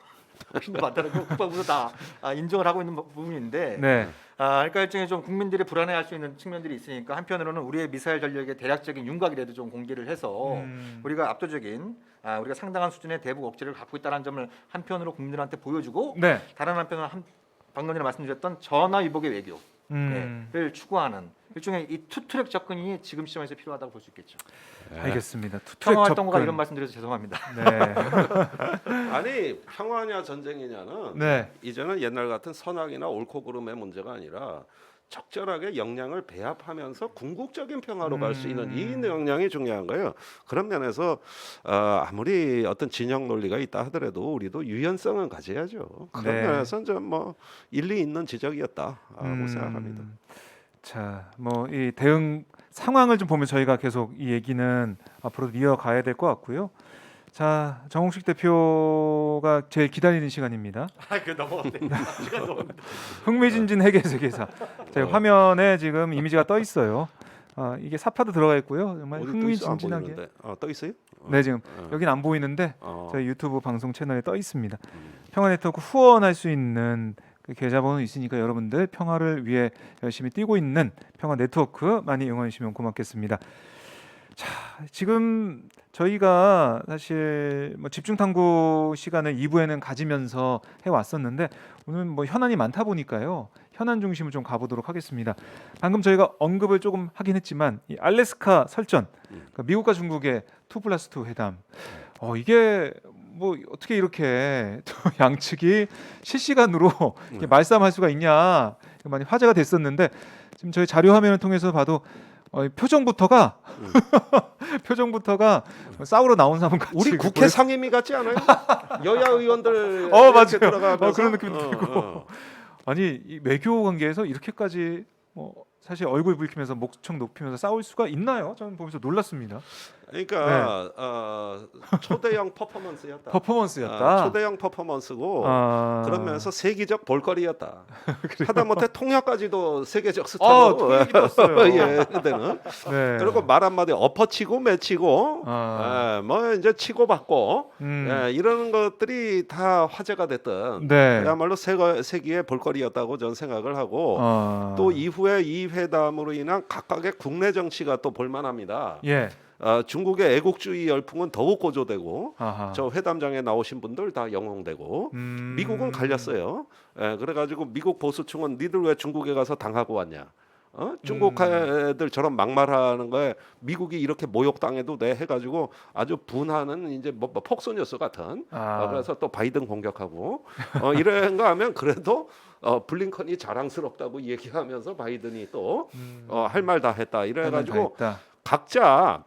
훨씬 더 많다는 거 국방부도 다 인정을 하고 있는 부분인데, 네. 그러니까 일종의 좀 국민들이 불안해할 수 있는 측면들이 있으니까 한편으로는 우리의 미사일 전력의 대략적인 윤곽이라도 좀 공개를 해서 우리가 압도적인 우리가 상당한 수준의 대북 억제를 갖고 있다는 점을 한편으로 국민들한테 보여주고, 네. 다른 한편으로는 방금 전에 말씀드렸던 전화 위복의 외교를 추구하는 일종의 이 투트랙 접근이 지금 시점에서 필요하다고 볼 수 있겠죠. 알겠습니다. 평화 활동가 이런 말씀드려서 죄송합니다. 네. 아니 평화냐 전쟁이냐는 네. 이제는 옛날 같은 선악이나 옳고 그름의 문제가 아니라 적절하게 역량을 배합하면서 궁극적인 평화로 갈 수 있는 이 역량이 중요한 거예요. 그런 면에서 아무리 어떤 진영 논리가 있다 하더라도 우리도 유연성은 가져야죠. 그런 네. 면에서 좀 뭐 일리 있는 지적이었다고 생각합니다. 자, 뭐 이 대응 상황을 좀 보면 저희가 계속 이 얘기는 앞으로 이어가야 될 것 같고요. 자, 정홍식 대표가 제일 기다리는 시간입니다. 그 넘어갔네. 시간 넘었는데. 흥미진진 회계 세계사. 제 화면에 지금 이미지가 떠 있어요. 이게 사파도 들어가 있고요. 정말 어디 떠 있어? 안 흥미진진하게. 보이는데. 떠 있어요? 네, 지금 어. 여긴 안 보이는데 어. 저희 유튜브 방송 채널에 떠 있습니다. 평화네트워크 후원할 수 있는 그 계좌번호 있으니까 여러분들 평화를 위해 열심히 뛰고 있는 평화네트워크 많이 응원해 주시면 고맙겠습니다. 자, 지금 저희가 사실 뭐 집중탐구 시간을 2부에는 가지면서 해왔었는데 오늘 뭐 현안이 많다 보니까요. 현안 중심을 좀 가보도록 하겠습니다. 방금 저희가 언급을 조금 하긴 했지만 이 알래스카 설전, 그러니까 미국과 중국의 2+2 회담, 이게 뭐 어떻게 이렇게 또 양측이 실시간으로 이렇게 말싸움할 수가 있냐 많이 화제가 됐었는데 지금 저희 자료 화면을 통해서 봐도 표정부터가 표정부터가 싸우러 나온 사람 같이 우리 국회 상임위 같지 않아요? 여야 의원들 맞아요. 들어가면서 그런 느낌도 들고 아니 이 외교 관계에서 이렇게까지 뭐 사실 얼굴 붉히면서 목청 높이면서 싸울 수가 있나요? 저는 보면서 놀랐습니다. 그러니까 초대형 퍼포먼스였다. 퍼포먼스였다. 초대형 퍼포먼스고 그러면서 세계적 볼거리였다. 그래요? 하다못해 통역까지도 세계적 스타로 통역이 떴어요. 예, 그때는. 네. 그리고 말 한마디 엎어치고 매치고 뭐 이제 치고받고 이런 것들이 다 화제가 됐던 네. 그야말로 세계의 볼거리였다고 저는 생각을 하고 또 이후에 이 회담으로 인한 각각의 국내 정치가 또 볼만합니다. 예. 중국의 애국주의 열풍은 더욱 고조되고 아하. 저 회담장에 나오신 분들 다 영웅되고 미국은 갈렸어요. 그래가지고 미국 보수층은 니들 왜 중국에 가서 당하고 왔냐? 중국 애들 저런 막말하는 거에 미국이 이렇게 모욕당해도 돼 해가지고 아주 분하는 이제 뭐 폭소녀수 같은 그래서 또 바이든 공격하고 이런 거 하면 그래도 블링컨이 자랑스럽다고 얘기하면서 바이든이 또 할 말 다 했다 이래가지고 각자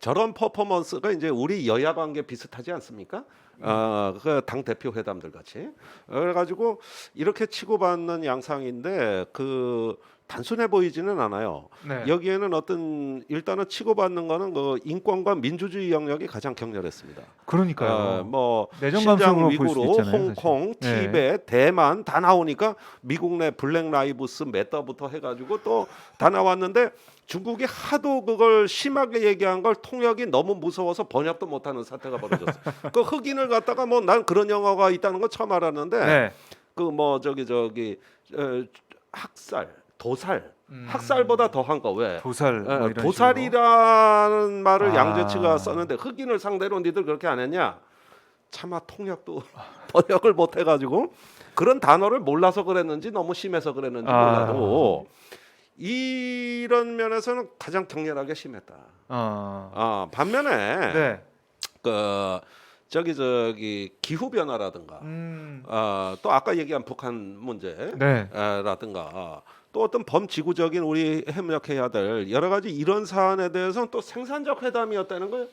저런 퍼포먼스가 이제 우리 여야 관계 비슷하지 않습니까? 그 당 대표 회담들 같이 그래가지고 이렇게 치고받는 양상인데 그 단순해 보이지는 않아요. 네. 여기에는 어떤 일단은 치고받는 거는 그 인권과 민주주의 영역이 가장 격렬했습니다. 그러니까요. 뭐 내정 신장 감성으로 볼 수도 위구르, 있잖아요, 홍콩, 사실. 티베트, 대만 다 나오니까 미국 내 블랙 라이브스 메타부터 해가지고 또 다 나왔는데 중국이 하도 그걸 심하게 얘기한 걸 통역이 너무 무서워서 번역도 못하는 사태가 벌어졌어요. 그 흑인을 갖다가 뭐 난 그런 영어가 있다는 거 처음 알았는데 네. 그 뭐 저기 학살, 도살, 학살보다 더한 거 왜? 도살 뭐 이런 도살이라는 말을 양재치가 썼는데 흑인을 상대로 니들 그렇게 안 했냐? 차마 통역도 번역을 못 해가지고 그런 단어를 몰라서 그랬는지 너무 심해서 그랬는지 몰라도 이런 면에서는 가장 격렬하게 심했다. 반면에 네. 그 저기 기후 변화라든가 또 아까 얘기한 북한 문제라든가 또 어떤 범지구적인 우리 협력해야 될 여러 가지 이런 사안에 대해서는 또 생산적 회담이었다는 거예요.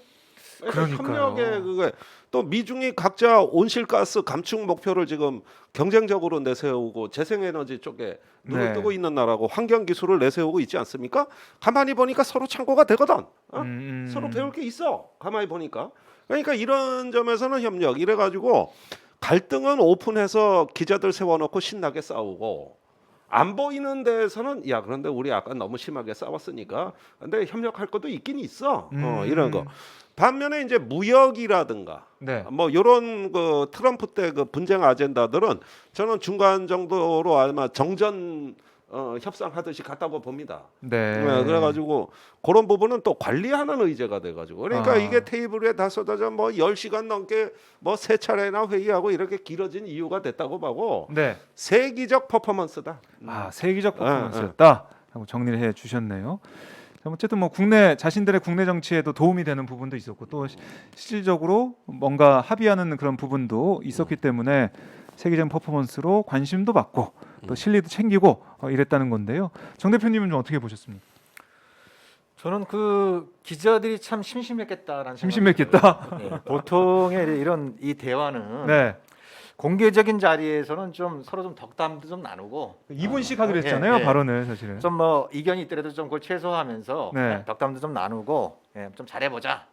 그러니까 협력의 그게 또 미중이 각자 온실가스 감축 목표를 지금 경쟁적으로 내세우고 재생에너지 쪽에 눈을 뜨고 있는 나라고 환경 기술을 내세우고 있지 않습니까? 가만히 보니까 서로 참고가 되거든. 서로 배울 게 있어. 가만히 보니까. 그러니까 이런 점에서는 협력 이래가지고 갈등은 오픈해서 기자들 세워놓고 신나게 싸우고 안 보이는 데에서는 야 그런데 우리 아까 너무 심하게 싸웠으니까 근데 협력할 것도 있긴 있어. 이런 거. 반면에 이제 무역이라든가 뭐 이런 그 트럼프 때 그 분쟁 아젠다들은 저는 중간 정도로 아마 정전 협상하듯이 갔다고 봅니다. 그래가지고 그런 부분은 또 관리하는 의제가 돼가지고 그러니까 이게 테이블 위에 다 쏟아져 뭐 10시간 넘게 뭐 3차례나 회의하고 이렇게 길어진 이유가 됐다고 보고 세기적 퍼포먼스다. 세기적 퍼포먼스였다 하고 정리를 해 주셨네요. 어쨌든 뭐 자신들의 국내 정치에도 도움이 되는 부분도 있었고 또 실질적으로 뭔가 합의하는 그런 부분도 있었기 때문에 세계적인 퍼포먼스로 관심도 받고 또 실리도 챙기고 이랬다는 건데요. 정 대표님은 좀 어떻게 보셨습니까? 저는 그 기자들이 참 심심했겠다라는 심심했겠다. 생각이 들어요. 네, 보통의 이런 이 대화는 네. 공개적인 자리에서는 좀 서로 좀 덕담도 좀 나누고 2분씩 하기로 했잖아요. 예. 발언을 사실은. 좀 뭐 이견이 있더라도 좀 그걸 최소화하면서 네. 덕담도 좀 나누고 좀 잘해보자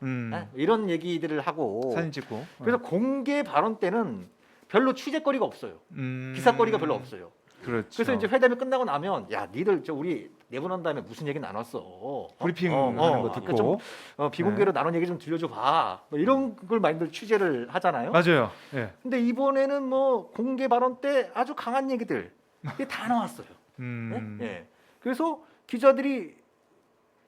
이런 얘기들을 하고 사진 찍고. 그래서 공개 발언 때는 별로 취재거리가 없어요. 기사거리가 별로 없어요. 그렇죠. 그래서 이제 회담이 끝나고 나면 야 니들 저 우리 내보낸 다음에 무슨 얘기 나눴어? 브리핑 하는 거 듣고 좀 비공개로 나눈 얘기 좀 들려줘 봐. 뭐 이런 걸 많이들 취재를 하잖아요. 맞아요. 예. 근데 이번에는 뭐 공개 발언 때 아주 강한 얘기들 이게 다 나왔어요. 예. 그래서 기자들이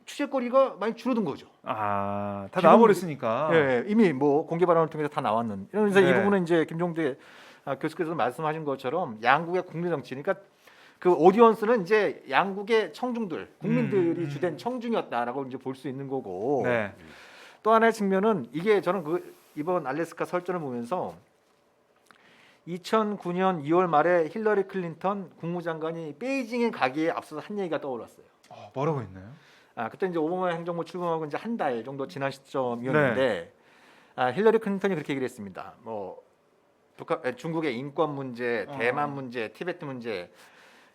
취재거리가 많이 줄어든 거죠. 다 지금- 나와버렸으니까. 예, 이미 뭐 공개 발언을 통해서 다 나왔는. 그래서 네. 이 부분은 이제 김종대 교수께서 말씀하신 것처럼 양국의 국내 정치, 그러니까 그 오디언스는 이제 양국의 청중들, 국민들이 주된 청중이었다라고 이제 볼 수 있는 거고. 네. 또 하나의 측면은 이게 저는 그 이번 알래스카 설전을 보면서 2009년 2월 말에 힐러리 클린턴 국무장관이 베이징에 가기에 앞서서 한 얘기가 떠올랐어요. 뭐라고 했나요? 그때 이제 오바마 행정부 출범하고 이제 한 달 정도 지난 시점이었는데 힐러리 클린턴이 그렇게 얘기를 했습니다. 뭐 중국의 인권 문제, 대만 문제, 티베트 문제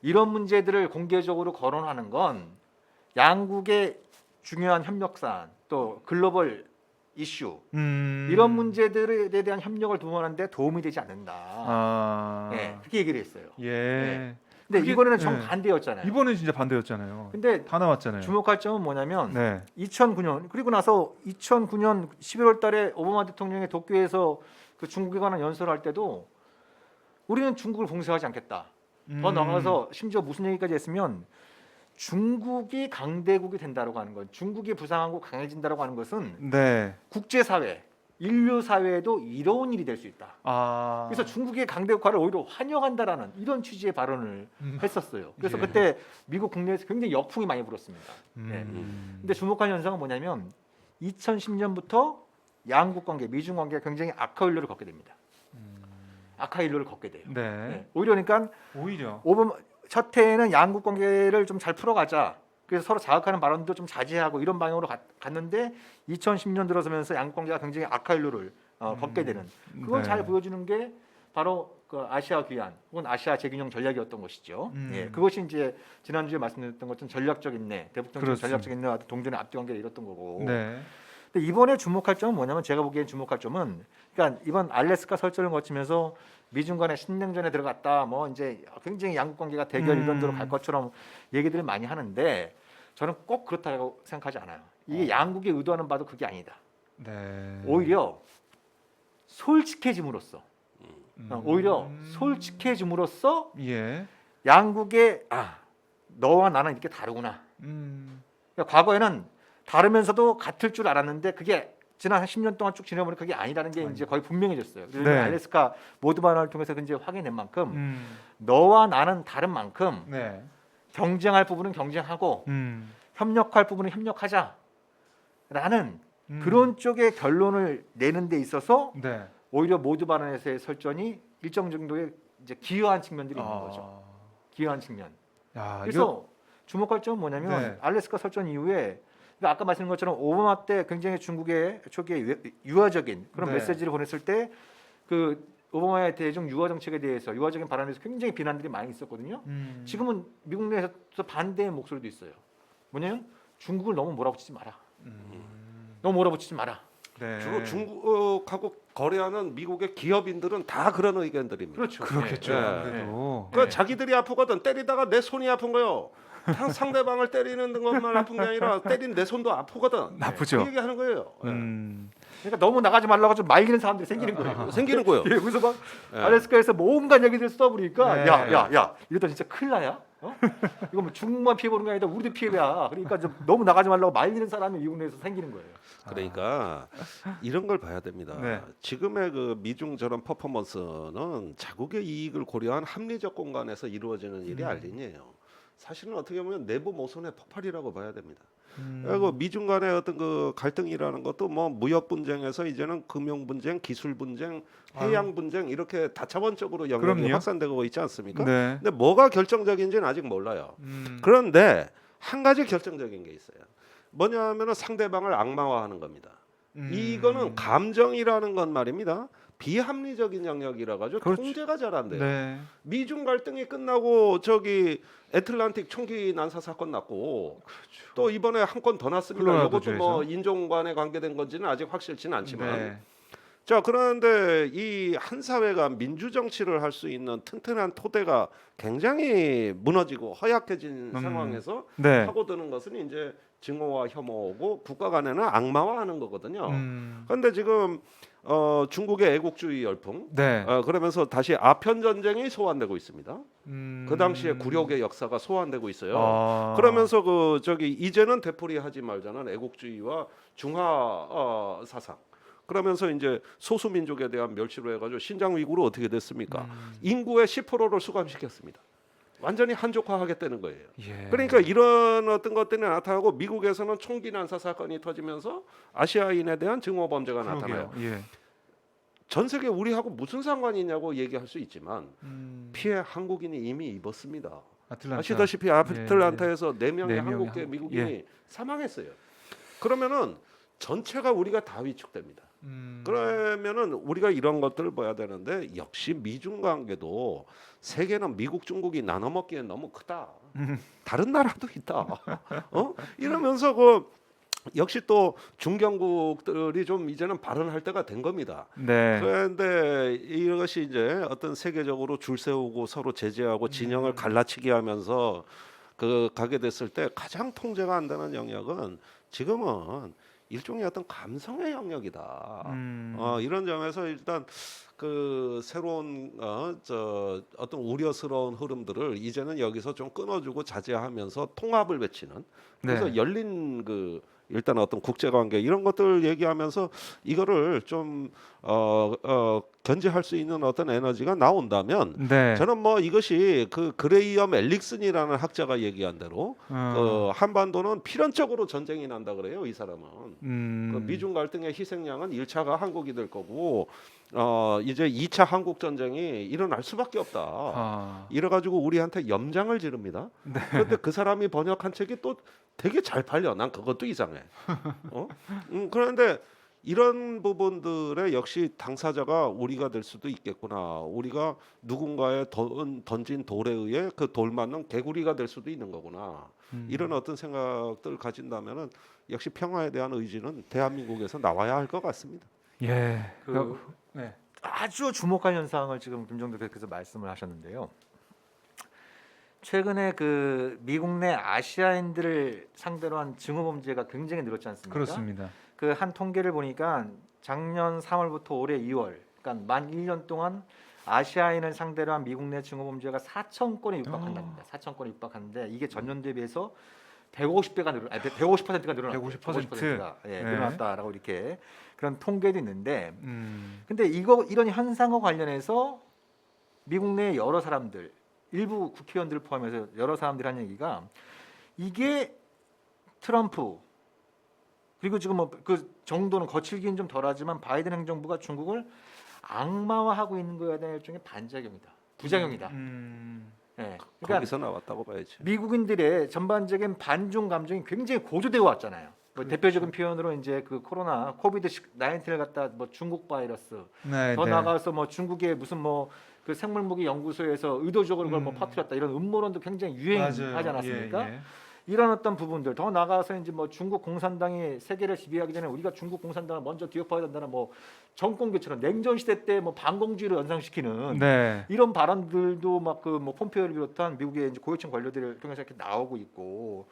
이런 문제들을 공개적으로 거론하는 건 양국의 중요한 협력 사안 또 글로벌 이슈 이런 문제들에 대한 협력을 도모하는데 도움이 되지 않는다. 네, 그렇게 얘기를 했어요. 예. 네. 근데 그게- 이번에는 네. 정반대였잖아요. 이번엔 진짜 반대였잖아요. 근데 다 나왔잖아요. 주목할 점은 뭐냐면 네. 2009년 그리고 나서 2009년 11월 달에 오바마 대통령이 도쿄에서 그 중국에 관한 연설을 할 때도 우리는 중국을 봉쇄하지 않겠다. 더 나가서 심지어 무슨 얘기까지 했으면 중국이 강대국이 된다라고 하는 건 중국이 부상하고 강해진다라고 하는 것은 네. 국제사회, 인류 사회에도 이로운 일이 될 수 있다. 그래서 중국의 강대국화를 오히려 환영한다라는 이런 취지의 발언을 했었어요. 그래서 예. 그때 미국 국내에서 굉장히 역풍이 많이 불었습니다. 네. 근데 주목할 현상은 뭐냐면 2010년부터 양국 관계, 미중 관계가 굉장히 악화 일로를 걷게 됩니다. 악화 일로를 걷게 돼요. 네. 네. 오히려 그러니까 오히려. 오바마 첫 해에는 양국 관계를 좀 잘 풀어가자. 그래서 서로 자극하는 발언도 좀 자제하고 이런 방향으로 갔는데 2010년 들어서면서 양국 관계가 굉장히 악화 일로를 걷게 되는 그걸 네. 잘 보여주는 게 바로 그 아시아 귀환 혹은 아시아 재균형 전략이었던 것이죠. 예, 음. 그것이 이제 지난주에 말씀드렸던 것처럼 전략적 인내, 대북 정책 그렇습니다. 전략적 인내와 동전의 앞뒤 관계를 이뤘던 거고. 네. 근데 이번에 주목할 점은 뭐냐면 제가 보기엔 주목할 점은 그러니까 이번 알래스카 설전을 거치면서 미중 간의 신냉전에 들어갔다 뭐 이제 굉장히 양국 관계가 대결 이런 데로 갈 것처럼 얘기들을 많이 하는데 저는 꼭 그렇다고 생각하지 않아요. 이게 양국이 의도하는 바도 그게 아니다. 네. 오히려 솔직해짐으로써 오히려 솔직해짐으로써 예. 양국의 너와 나는 이렇게 다르구나. 그러니까 과거에는 다르면서도 같을 줄 알았는데 그게 지난 한 10년 동안 쭉 지내보니 그게 아니라는 게 이제 거의 분명해졌어요. 그래서 네. 알래스카 모두 발언을 통해서 이제 확인된 만큼 너와 나는 다른 만큼 네. 경쟁할 부분은 경쟁하고 협력할 부분은 협력하자라는 그런 쪽의 결론을 내는 데 있어서 네. 오히려 모두 발언에서의 설전이 일정 정도의 이제 기여한 측면들이 있는 거죠. 기여한 측면. 야, 그래서 주목할 점은 뭐냐면 네. 알래스카 설전 이후에 그러니까 아까 말씀드린 것처럼 오바마 때 굉장히 중국의 초기에 유화적인 그런 네. 메시지를 보냈을 때 그 오바마의 대중 유화 정책에 대해서 유화적인 발언에 대해서 굉장히 비난들이 많이 있었거든요. 지금은 미국 내에서 반대의 목소리도 있어요. 뭐냐면 중국을 너무 몰아붙이지 마라. 너무 몰아붙이지 마라. 네. 주로 중국하고 거래하는 미국의 기업인들은 다 그런 의견들입니다. 그렇죠. 그렇겠죠. 네. 그래도. 그 자기들이 아프거든 때리다가 내 손이 아픈 거요. 상대방을 때리는 것만 아픈 게 아니라 때린 내 손도 아프거든. 나쁘죠. 그 얘기하는 거예요. 그러니까 너무 나가지 말라고 좀 말리는 사람들이 생기는 거예요. 생기는 거예요. 예, 그래서 막 예. 알래스카에서 뭐 온갖 얘기들 써보니까 네. 야야야 이러다 진짜 큰일 나야. 이거 뭐 중국만 피해 보는 게 아니라 우리도 피해야. 그러니까 좀 너무 나가지 말라고 말리는 사람이 미국 내에서 생기는 거예요. 그러니까 이런 걸 봐야 됩니다. 네. 지금의 그 미중 저런 퍼포먼스는 자국의 이익을 고려한 합리적 공간에서 이루어지는 일이 아니에요. 사실은 어떻게 보면 내부 모순의 폭발이라고 봐야 됩니다. 그리고 미중 간의 어떤 그 갈등이라는 것도 뭐 무역 분쟁에서 이제는 금융 분쟁, 기술 분쟁, 해양 분쟁 이렇게 다차원적으로 영역이 그럼요. 확산되고 있지 않습니까? 네. 근데 뭐가 결정적인지는 아직 몰라요. 그런데 한 가지 결정적인 게 있어요. 뭐냐면은 상대방을 악마화하는 겁니다. 이거는 감정이라는 건 말입니다. 비합리적인 영역이라 가지고 그렇죠. 통제가 잘 안 돼요. 네. 미중 갈등이 끝나고 저기 애틀란틱 총기 난사 사건 났고 또 이번에 한 건 더 났습니다. 이것도 콜로라도주에서. 뭐 인종 간에 관계된 건지는 아직 확실치는 않지만 네. 자 그런데 이 한 사회가 민주 정치를 할 수 있는 튼튼한 토대가 굉장히 무너지고 허약해진 상황에서 네. 파고드는 것은 이제 증오와 혐오고 국가 간에는 악마화하는 거거든요. 음. 그런데 지금 중국의 애국주의 열풍 네. 그러면서 다시 아편 전쟁이 소환되고 있습니다. 그 당시에 굴욕의 역사가 소환되고 있어요. 아. 그러면서 그 저기 이제는 되풀이하지 말자는 애국주의와 중화 사상. 그러면서 이제 소수 민족에 대한 멸시로 해가지고 신장 위구르 어떻게 됐습니까? 인구의 10%를 수감시켰습니다. 완전히 한족화하겠다는 거예요. 예. 그러니까 이런 어떤 것들이 나타나고 미국에서는 총기 난사 사건이 터지면서 아시아인에 대한 증오 범죄가 나타나요. 예. 전 세계 우리하고 무슨 상관이 있냐고 얘기할 수 있지만 피해 한국인이 이미 입었습니다. 아틀란타. 아시다시피 아틀란타에서 4명의 네 명의 한국계 한국- 미국인이 사망했어요. 그러면은 전체가 우리가 다 위축됩니다. 그러면은 우리가 이런 것들을 봐야 되는데 역시 미중 관계도 세계는 미국 중국이 나눠 먹기엔 너무 크다. 다른 나라도 있다. 이러면서 그 역시 또 중견국들이 좀 이제는 발언할 때가 된 겁니다. 네. 그런데 이것이 이제 어떤 세계적으로 줄 세우고 서로 제재하고 진영을 갈라치기 하면서 그 가게 됐을 때 가장 통제가 안 되는 영역은 지금은 일종의 어떤 감성의 영역이다. 이런 점에서 일단 그 새로운 어떤 우려스러운 흐름들을 이제는 여기서 좀 끊어주고 자제하면서 통합을 외치는 그래서 네. 열린 그 일단 어떤 국제관계 이런 것들 얘기하면서 이거를 좀 견제할 수 있는 어떤 에너지가 나온다면 네. 저는 뭐 이것이 그 그레이엄 엘릭슨이라는 학자가 얘기한 대로 한반도는 필연적으로 전쟁이 난다 그래요. 이 사람은 그 미중 갈등의 희생양은 1차가 한국이 될 거고 이제 2차 한국 전쟁이 일어날 수밖에 없다. 이래가지고 우리한테 염장을 지릅니다. 그런데 그 사람이 번역한 책이 또 되게 잘 팔려. 난 그것도 이상해. 그런데 이런 부분들에 역시 당사자가 우리가 될 수도 있겠구나. 우리가 누군가의 던진 돌에 의해 그 돌 맞는 개구리가 될 수도 있는 거구나. 이런 어떤 생각들을 가진다면은 역시 평화에 대한 의지는 대한민국에서 나와야 할 것 같습니다. 예. 네. 아주 주목할 현상을 지금 김정도 대표께서 말씀을 하셨는데요. 최근에 그 미국 내 아시아인들을 상대로 한 증오 범죄가 굉장히 늘었지 않습니까? 그렇습니다. 그 한 통계를 보니까 작년 3월부터 올해 2월, 그러니까 만 1년 동안 아시아인을 상대로 한 미국 내 증오 범죄가 4,000건에 육박한답니다. 4,000건에 육박하는데 이게 전년도에 비해서 150배가 150%가 늘어났다. 150%? 예, 네. 늘어났다라고 이렇게 그런 통계도 있는데, 근데 이런 현상과 관련해서 미국 내 여러 사람들, 일부 국회의원들을 포함해서 여러 사람들이 한 얘기가 이게 트럼프 그리고 지금 뭐 그 정도는 거칠기는 좀 덜하지만 바이든 행정부가 중국을 악마화하고 있는 거에 대한 일종의 반작용이다, 부작용이다. 예. 그러니까 거기서 나왔다고 봐야지. 미국인들의 전반적인 반중 감정이 굉장히 고조되어 왔잖아요. 뭐 대표적인 표현으로 이제 그 코로나 코비드 19를 갖다 뭐 중국 바이러스 네. 더 네. 나가서 뭐 중국의 무슨 뭐 그 생물무기 연구소에서 의도적으로 그걸 뭐 퍼뜨렸다 이런 음모론도 굉장히 유행하지 맞아요. 않았습니까? 예. 이런 어떤 부분들 더 나가서 이제 뭐 중국 공산당이 세계를 지배하기 전에 우리가 중국 공산당을 먼저 기업화해야 된다는 뭐 정권 교체론 냉전 시대 때 뭐 반공주의를 연상시키는 네. 이런 발언들도 막 그 뭐 폼페이오를 비롯한 미국의 이제 고위층 관료들을 통해서 이렇게 나오고 있고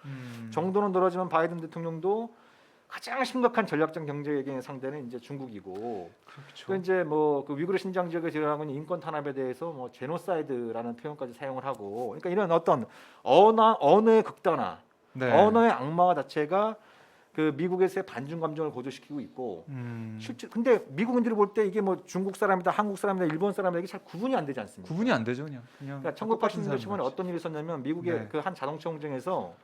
정도는 덜하지만 바이든 대통령도 가장 심각한 전략적 경제 외교의 상대는 이제 중국이고 그렇죠. 또 이제 뭐 그 위구르 신장 지역에 일어나고 있는 인권 탄압에 대해서 뭐 제노사이드라는 표현까지 사용을 하고 그러니까 이런 어떤 언어의 극단화, 네. 언어의 악마화 자체가 그 미국에서의 반중 감정을 고조시키고 있고 실제 근데 미국인들이 볼 때 이게 뭐 중국 사람이다, 한국 사람이다, 일본 사람이다 이게 잘 구분이 안 되지 않습니까? 구분이 안 되죠, 그냥. 그러니까 똑같은 1980년대 초반에 사람이지. 어떤 일이 있었냐면 미국의 네. 그 한 자동차 공장에서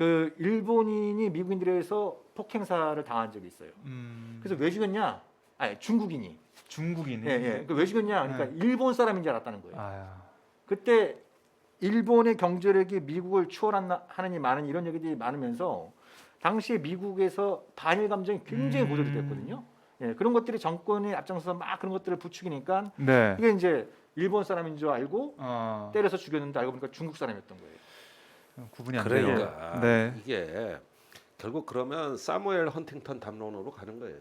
그 일본인이 미국인들에 의해서 폭행사를 당한 적이 있어요. 그래서 왜 죽였냐? 아니 중국인이. 중국인이. 예. 그 왜 죽였냐? 그러니까 일본 사람인 줄 알았다는 거예요. 아, 그때 일본의 경제력이 미국을 추월하느니 많은 이런 얘기들이 많으면서 당시에 미국에서 반일 감정이 굉장히 고조가 됐거든요. 예, 그런 것들이 정권이 앞장서서 막 그런 것들을 부추기니까 네. 이게 이제 일본 사람인 줄 알고 아, 때려서 죽였는데 알고 보니까 중국 사람이었던 거예요. 구분이 안 돼요. 그러니까 네. 이게 결국 그러면 사무엘 헌팅턴 담론으로 가는 거예요.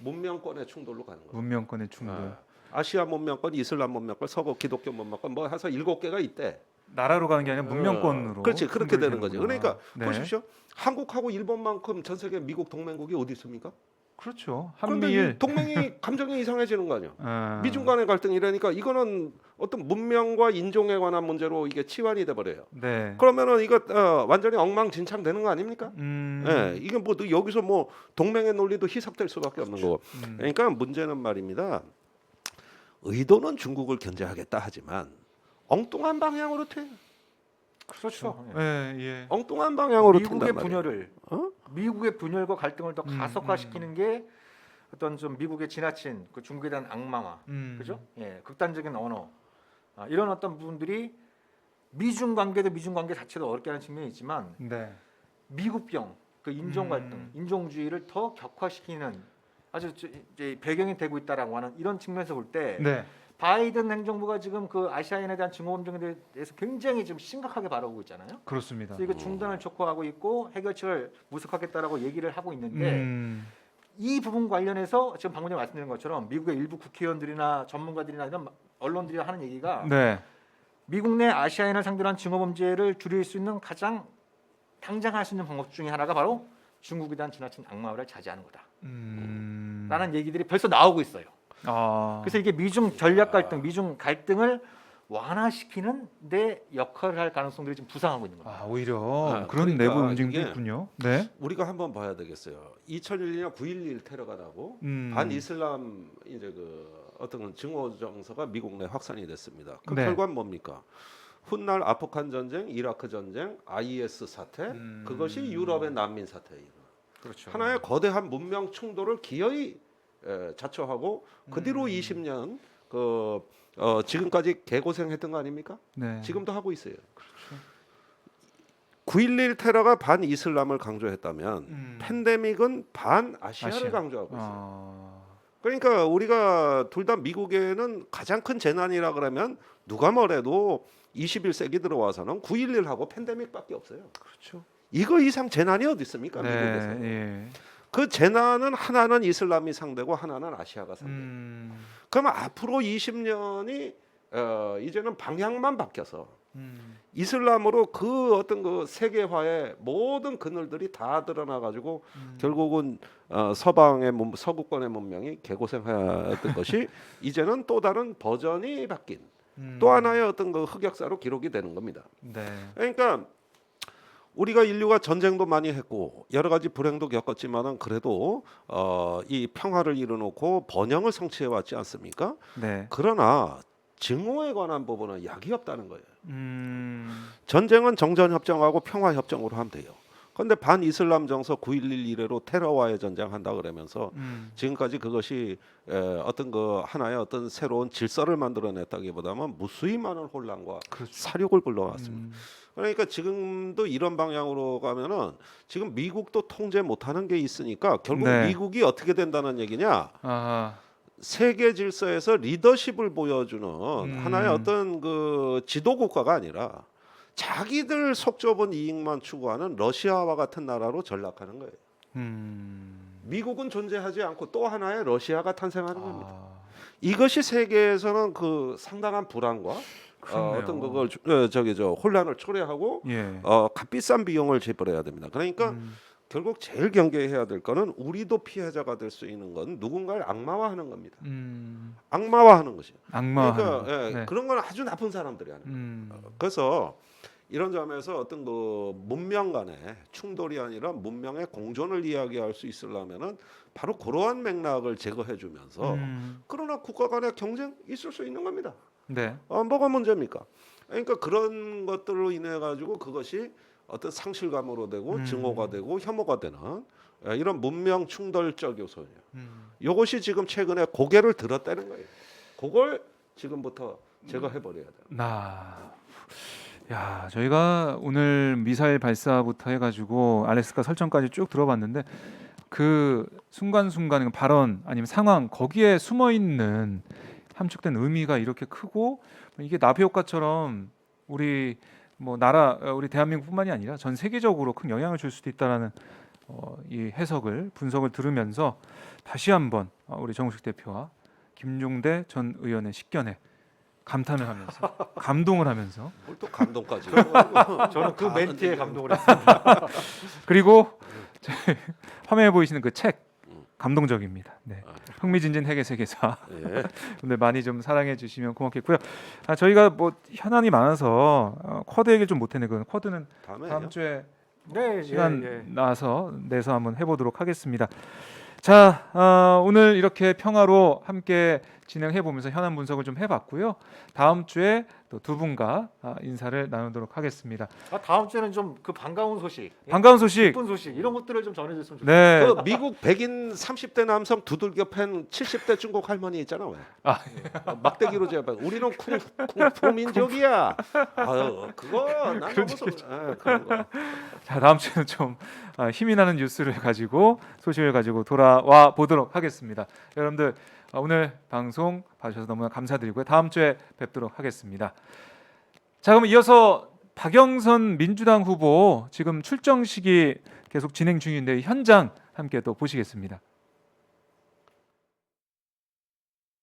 문명권의 충돌로 가는 거예요. 문명권의 충돌. 아시아 문명권, 이슬람 문명권, 서구 기독교 문명권 뭐 해서 7개가 있대. 나라로 가는 게 아니라 문명권으로. 그렇지, 그렇게 충돌이 되는 거지. 되는구나. 그러니까 네. 보십시오. 한국하고 일본만큼 전 세계 미국 동맹국이 어디 있습니까? 그렇죠. 그런데 한미일 이 동맹이 감정이 이상해지는 거 아니야? 아, 미중 간의 갈등이라니까 이거는 어떤 문명과 인종에 관한 문제로 이게 치환이 돼 버려요. 네. 그러면은 이거 완전히 엉망진창 되는 거 아닙니까? 예, 이게 뭐 여기서 뭐 동맹의 논리도 희석될 수밖에 없는 거고. 그러니까 문제는 말입니다. 의도는 중국을 견제하겠다 하지만 엉뚱한 방향으로 튀. 그렇죠. 예, 예. 엉뚱한 방향으로 미국의 튄단 말이에요. 분열을 어? 미국의 분열과 갈등을 더 가속화시키는 게 어떤 좀 미국의 지나친 그 중국에 대한 악마화, 그죠? 예, 극단적인 언어 이런 어떤 부분들이 미중 관계도 미중 관계 자체도 어렵게 하는 측면이 있지만 네. 미국병, 그 인종 갈등, 인종주의를 더 격화시키는 아주 이제 배경이 되고 있다라고 하는 이런 측면에서 볼 때 네. 바이든 행정부가 지금 그 아시아인에 대한 증오범죄에 대해서 굉장히 지금 심각하게 바라보고 있잖아요. 그렇습니다. 그래서 이거 중단을 촉구하고 있고 해결책을 모색하겠다라고 얘기를 하고 있는데 이 부분 관련해서 지금 방금 전에 말씀드린 것처럼 미국의 일부 국회의원들이나 전문가들이나 이런 언론들이 하는 얘기가 네. 미국 내 아시아인을 상대로 한 증오범죄를 줄일 수 있는 가장 당장 할 수 있는 방법 중에 하나가 바로 중국에 대한 지나친 악마화를 자제하는 거다. 라는 얘기들이 벌써 나오고 있어요. 아. 그래서 이게 미중 전략 갈등, 미중 갈등을 완화시키는 데 역할을 할 가능성들이 지금 부상하고 있는 겁니다. 아, 오히려 그런 그러니까 내부 움직임도 이게 있군요. 네. 우리가 한번 봐야 되겠어요. 2001년 9.11 테러가 나고 반이슬람 이제 그 어떤 증오 정서가 미국 내 확산이 됐습니다. 그 네. 결과는 뭡니까? 훗날 아프간 전쟁, 이라크 전쟁, IS 사태, 그것이 유럽의 난민 사태예요. 그렇죠. 하나의 거대한 문명 충돌을 기어이 자초하고 그 뒤로 20년 지금까지 개고생했던 거 아닙니까? 네. 지금도 하고 있어요. 9.11 테러가 반이슬람을 강조했다면 팬데믹은 반아시아를 아시아. 강조하고 있어요. 아. 그러니까 우리가 둘 다 미국에는 가장 큰 재난이라 그러면 누가 뭐래도 21세기 들어와서는 9.11하고 팬데믹밖에 없어요. 그렇죠. 이거 이상 재난이 어디 있습니까? 네. 미국에서. 예. 그 재난은 하나는 이슬람이 상대고 하나는 아시아가 상대. 그러면 앞으로 20년이 이제는 방향만 바뀌어서 이슬람으로 그 어떤 그 세계화의 모든 그늘들이 다 드러나 가지고 결국은 서방의 서구권의 문명이 개고생하던 것이 이제는 또 다른 버전이 바뀐 또 하나의 어떤 그 흑역사로 기록이 되는 겁니다. 네. 그러니까 우리가 인류가 전쟁도 많이 했고 여러 가지 불행도 겪었지만은 그래도 이 평화를 이뤄놓고 번영을 성취해 왔지 않습니까? 네. 그러나 증오에 관한 부분은 약이 없다는 거예요. 전쟁은 정전 협정하고 평화 협정으로 하면 돼요. 그런데 반이슬람 정서 9.11 이래로 테러와의 전쟁한다 그러면서 지금까지 그것이 어떤 그 하나의 어떤 새로운 질서를 만들어냈다기보다는 무수히 많은 혼란과 그렇죠. 사륙을 불러왔습니다. 그러니까 지금도 이런 방향으로 가면은 지금 미국도 통제 못하는 게 있으니까 결국 네. 미국이 어떻게 된다는 얘기냐? 아. 세계 질서에서 리더십을 보여주는 하나의 어떤 그 지도 국가가 아니라 자기들 속 좁은 이익만 추구하는 러시아와 같은 나라로 전락하는 거예요. 미국은 존재하지 않고 또 하나의 러시아가 탄생하는 겁니다. 이것이 세계에서는 그 상당한 불안과 그렇네요. 어떤 그걸 혼란을 초래하고 예. 값비싼 비용을 지불해야 됩니다. 그러니까 결국 제일 경계해야 될 거는 우리도 피해자가 될 수 있는 건 누군가를 악마화하는 겁니다. 악마화하는 것이에요. 악마. 그러니까 네. 그런 건 아주 나쁜 사람들이 하는 거예요. 그래서 이런 점에서 어떤 그 문명 간의 충돌이 아니라 문명의 공존을 이야기할 수 있으려면은 바로 그러한 맥락을 제거해주면서 그러나 국가 간의 경쟁 있을 수 있는 겁니다. 네. 뭐가 문제입니까? 그러니까 그런 것들로 인해 가지고 그것이 어떤 상실감으로 되고 증오가 음. 되고 혐오가 되는 이런 문명 충돌적 요소예요. 이것이 지금 최근에 고개를 들었다는 거예요. 그걸 지금부터 제거해 버려야 돼요. 야, 저희가 오늘 미사일 발사부터 해가지고 알래스카 설정까지 쭉 들어봤는데 그 순간순간 발언 아니면 상황 거기에 숨어 있는 함축된 의미가 이렇게 크고 이게 나비 효과처럼 우리 우리 대한민국뿐만이 아니라 전 세계적으로 큰 영향을 줄 수도 있다라는 이 해석을 분석을 들으면서 다시 한번 우리 정우식 대표와 김종대 전 의원의 식견에 감탄을 하면서 감동을 하면서 뭘 또 감동까지. 저는 그 멘트에 감동을 했습니다. 그리고 화면에 보이시는 그 책 감동적입니다. 네. 흥미진진 핵의 세계사. 예. 근데 많이 좀 사랑해 주시면 고맙겠고요. 저희가 뭐 현안이 많아서 쿼드 얘기를 좀 못했네. 그 쿼드는 다음에 다음 주에 네, 시간 내서 한번 해보도록 하겠습니다. 자, 오늘 이렇게 평화로 함께 진행해 보면서 현안 분석을 좀 해봤고요. 다음 주에 또 두 분과 인사를 나누도록 하겠습니다. 다음 주에는 좀 그 반가운 소식, 반가운 소식. 기쁜 소식 이런 것들을 좀 전해줬으면 좋겠어요. 네. 그 미국 백인 30대 남성 두들겨 팬 70대 중국 할머니 있잖아 왜? 막대기로 제압. 우리는 쿵푸 민족이야. 아유 그거 난 너무 그런 거. 자, 다음 주에는 좀 힘이 나는 뉴스를 가지고 소식을 가지고 돌아와 보도록 하겠습니다. 여러분들 오늘 방송 봐주셔서 너무나 감사드리고요. 다음 주에 뵙도록 하겠습니다. 자, 그럼 이어서 박영선 민주당 후보 지금 출정식이 계속 진행 중인데 현장 함께 또 보시겠습니다.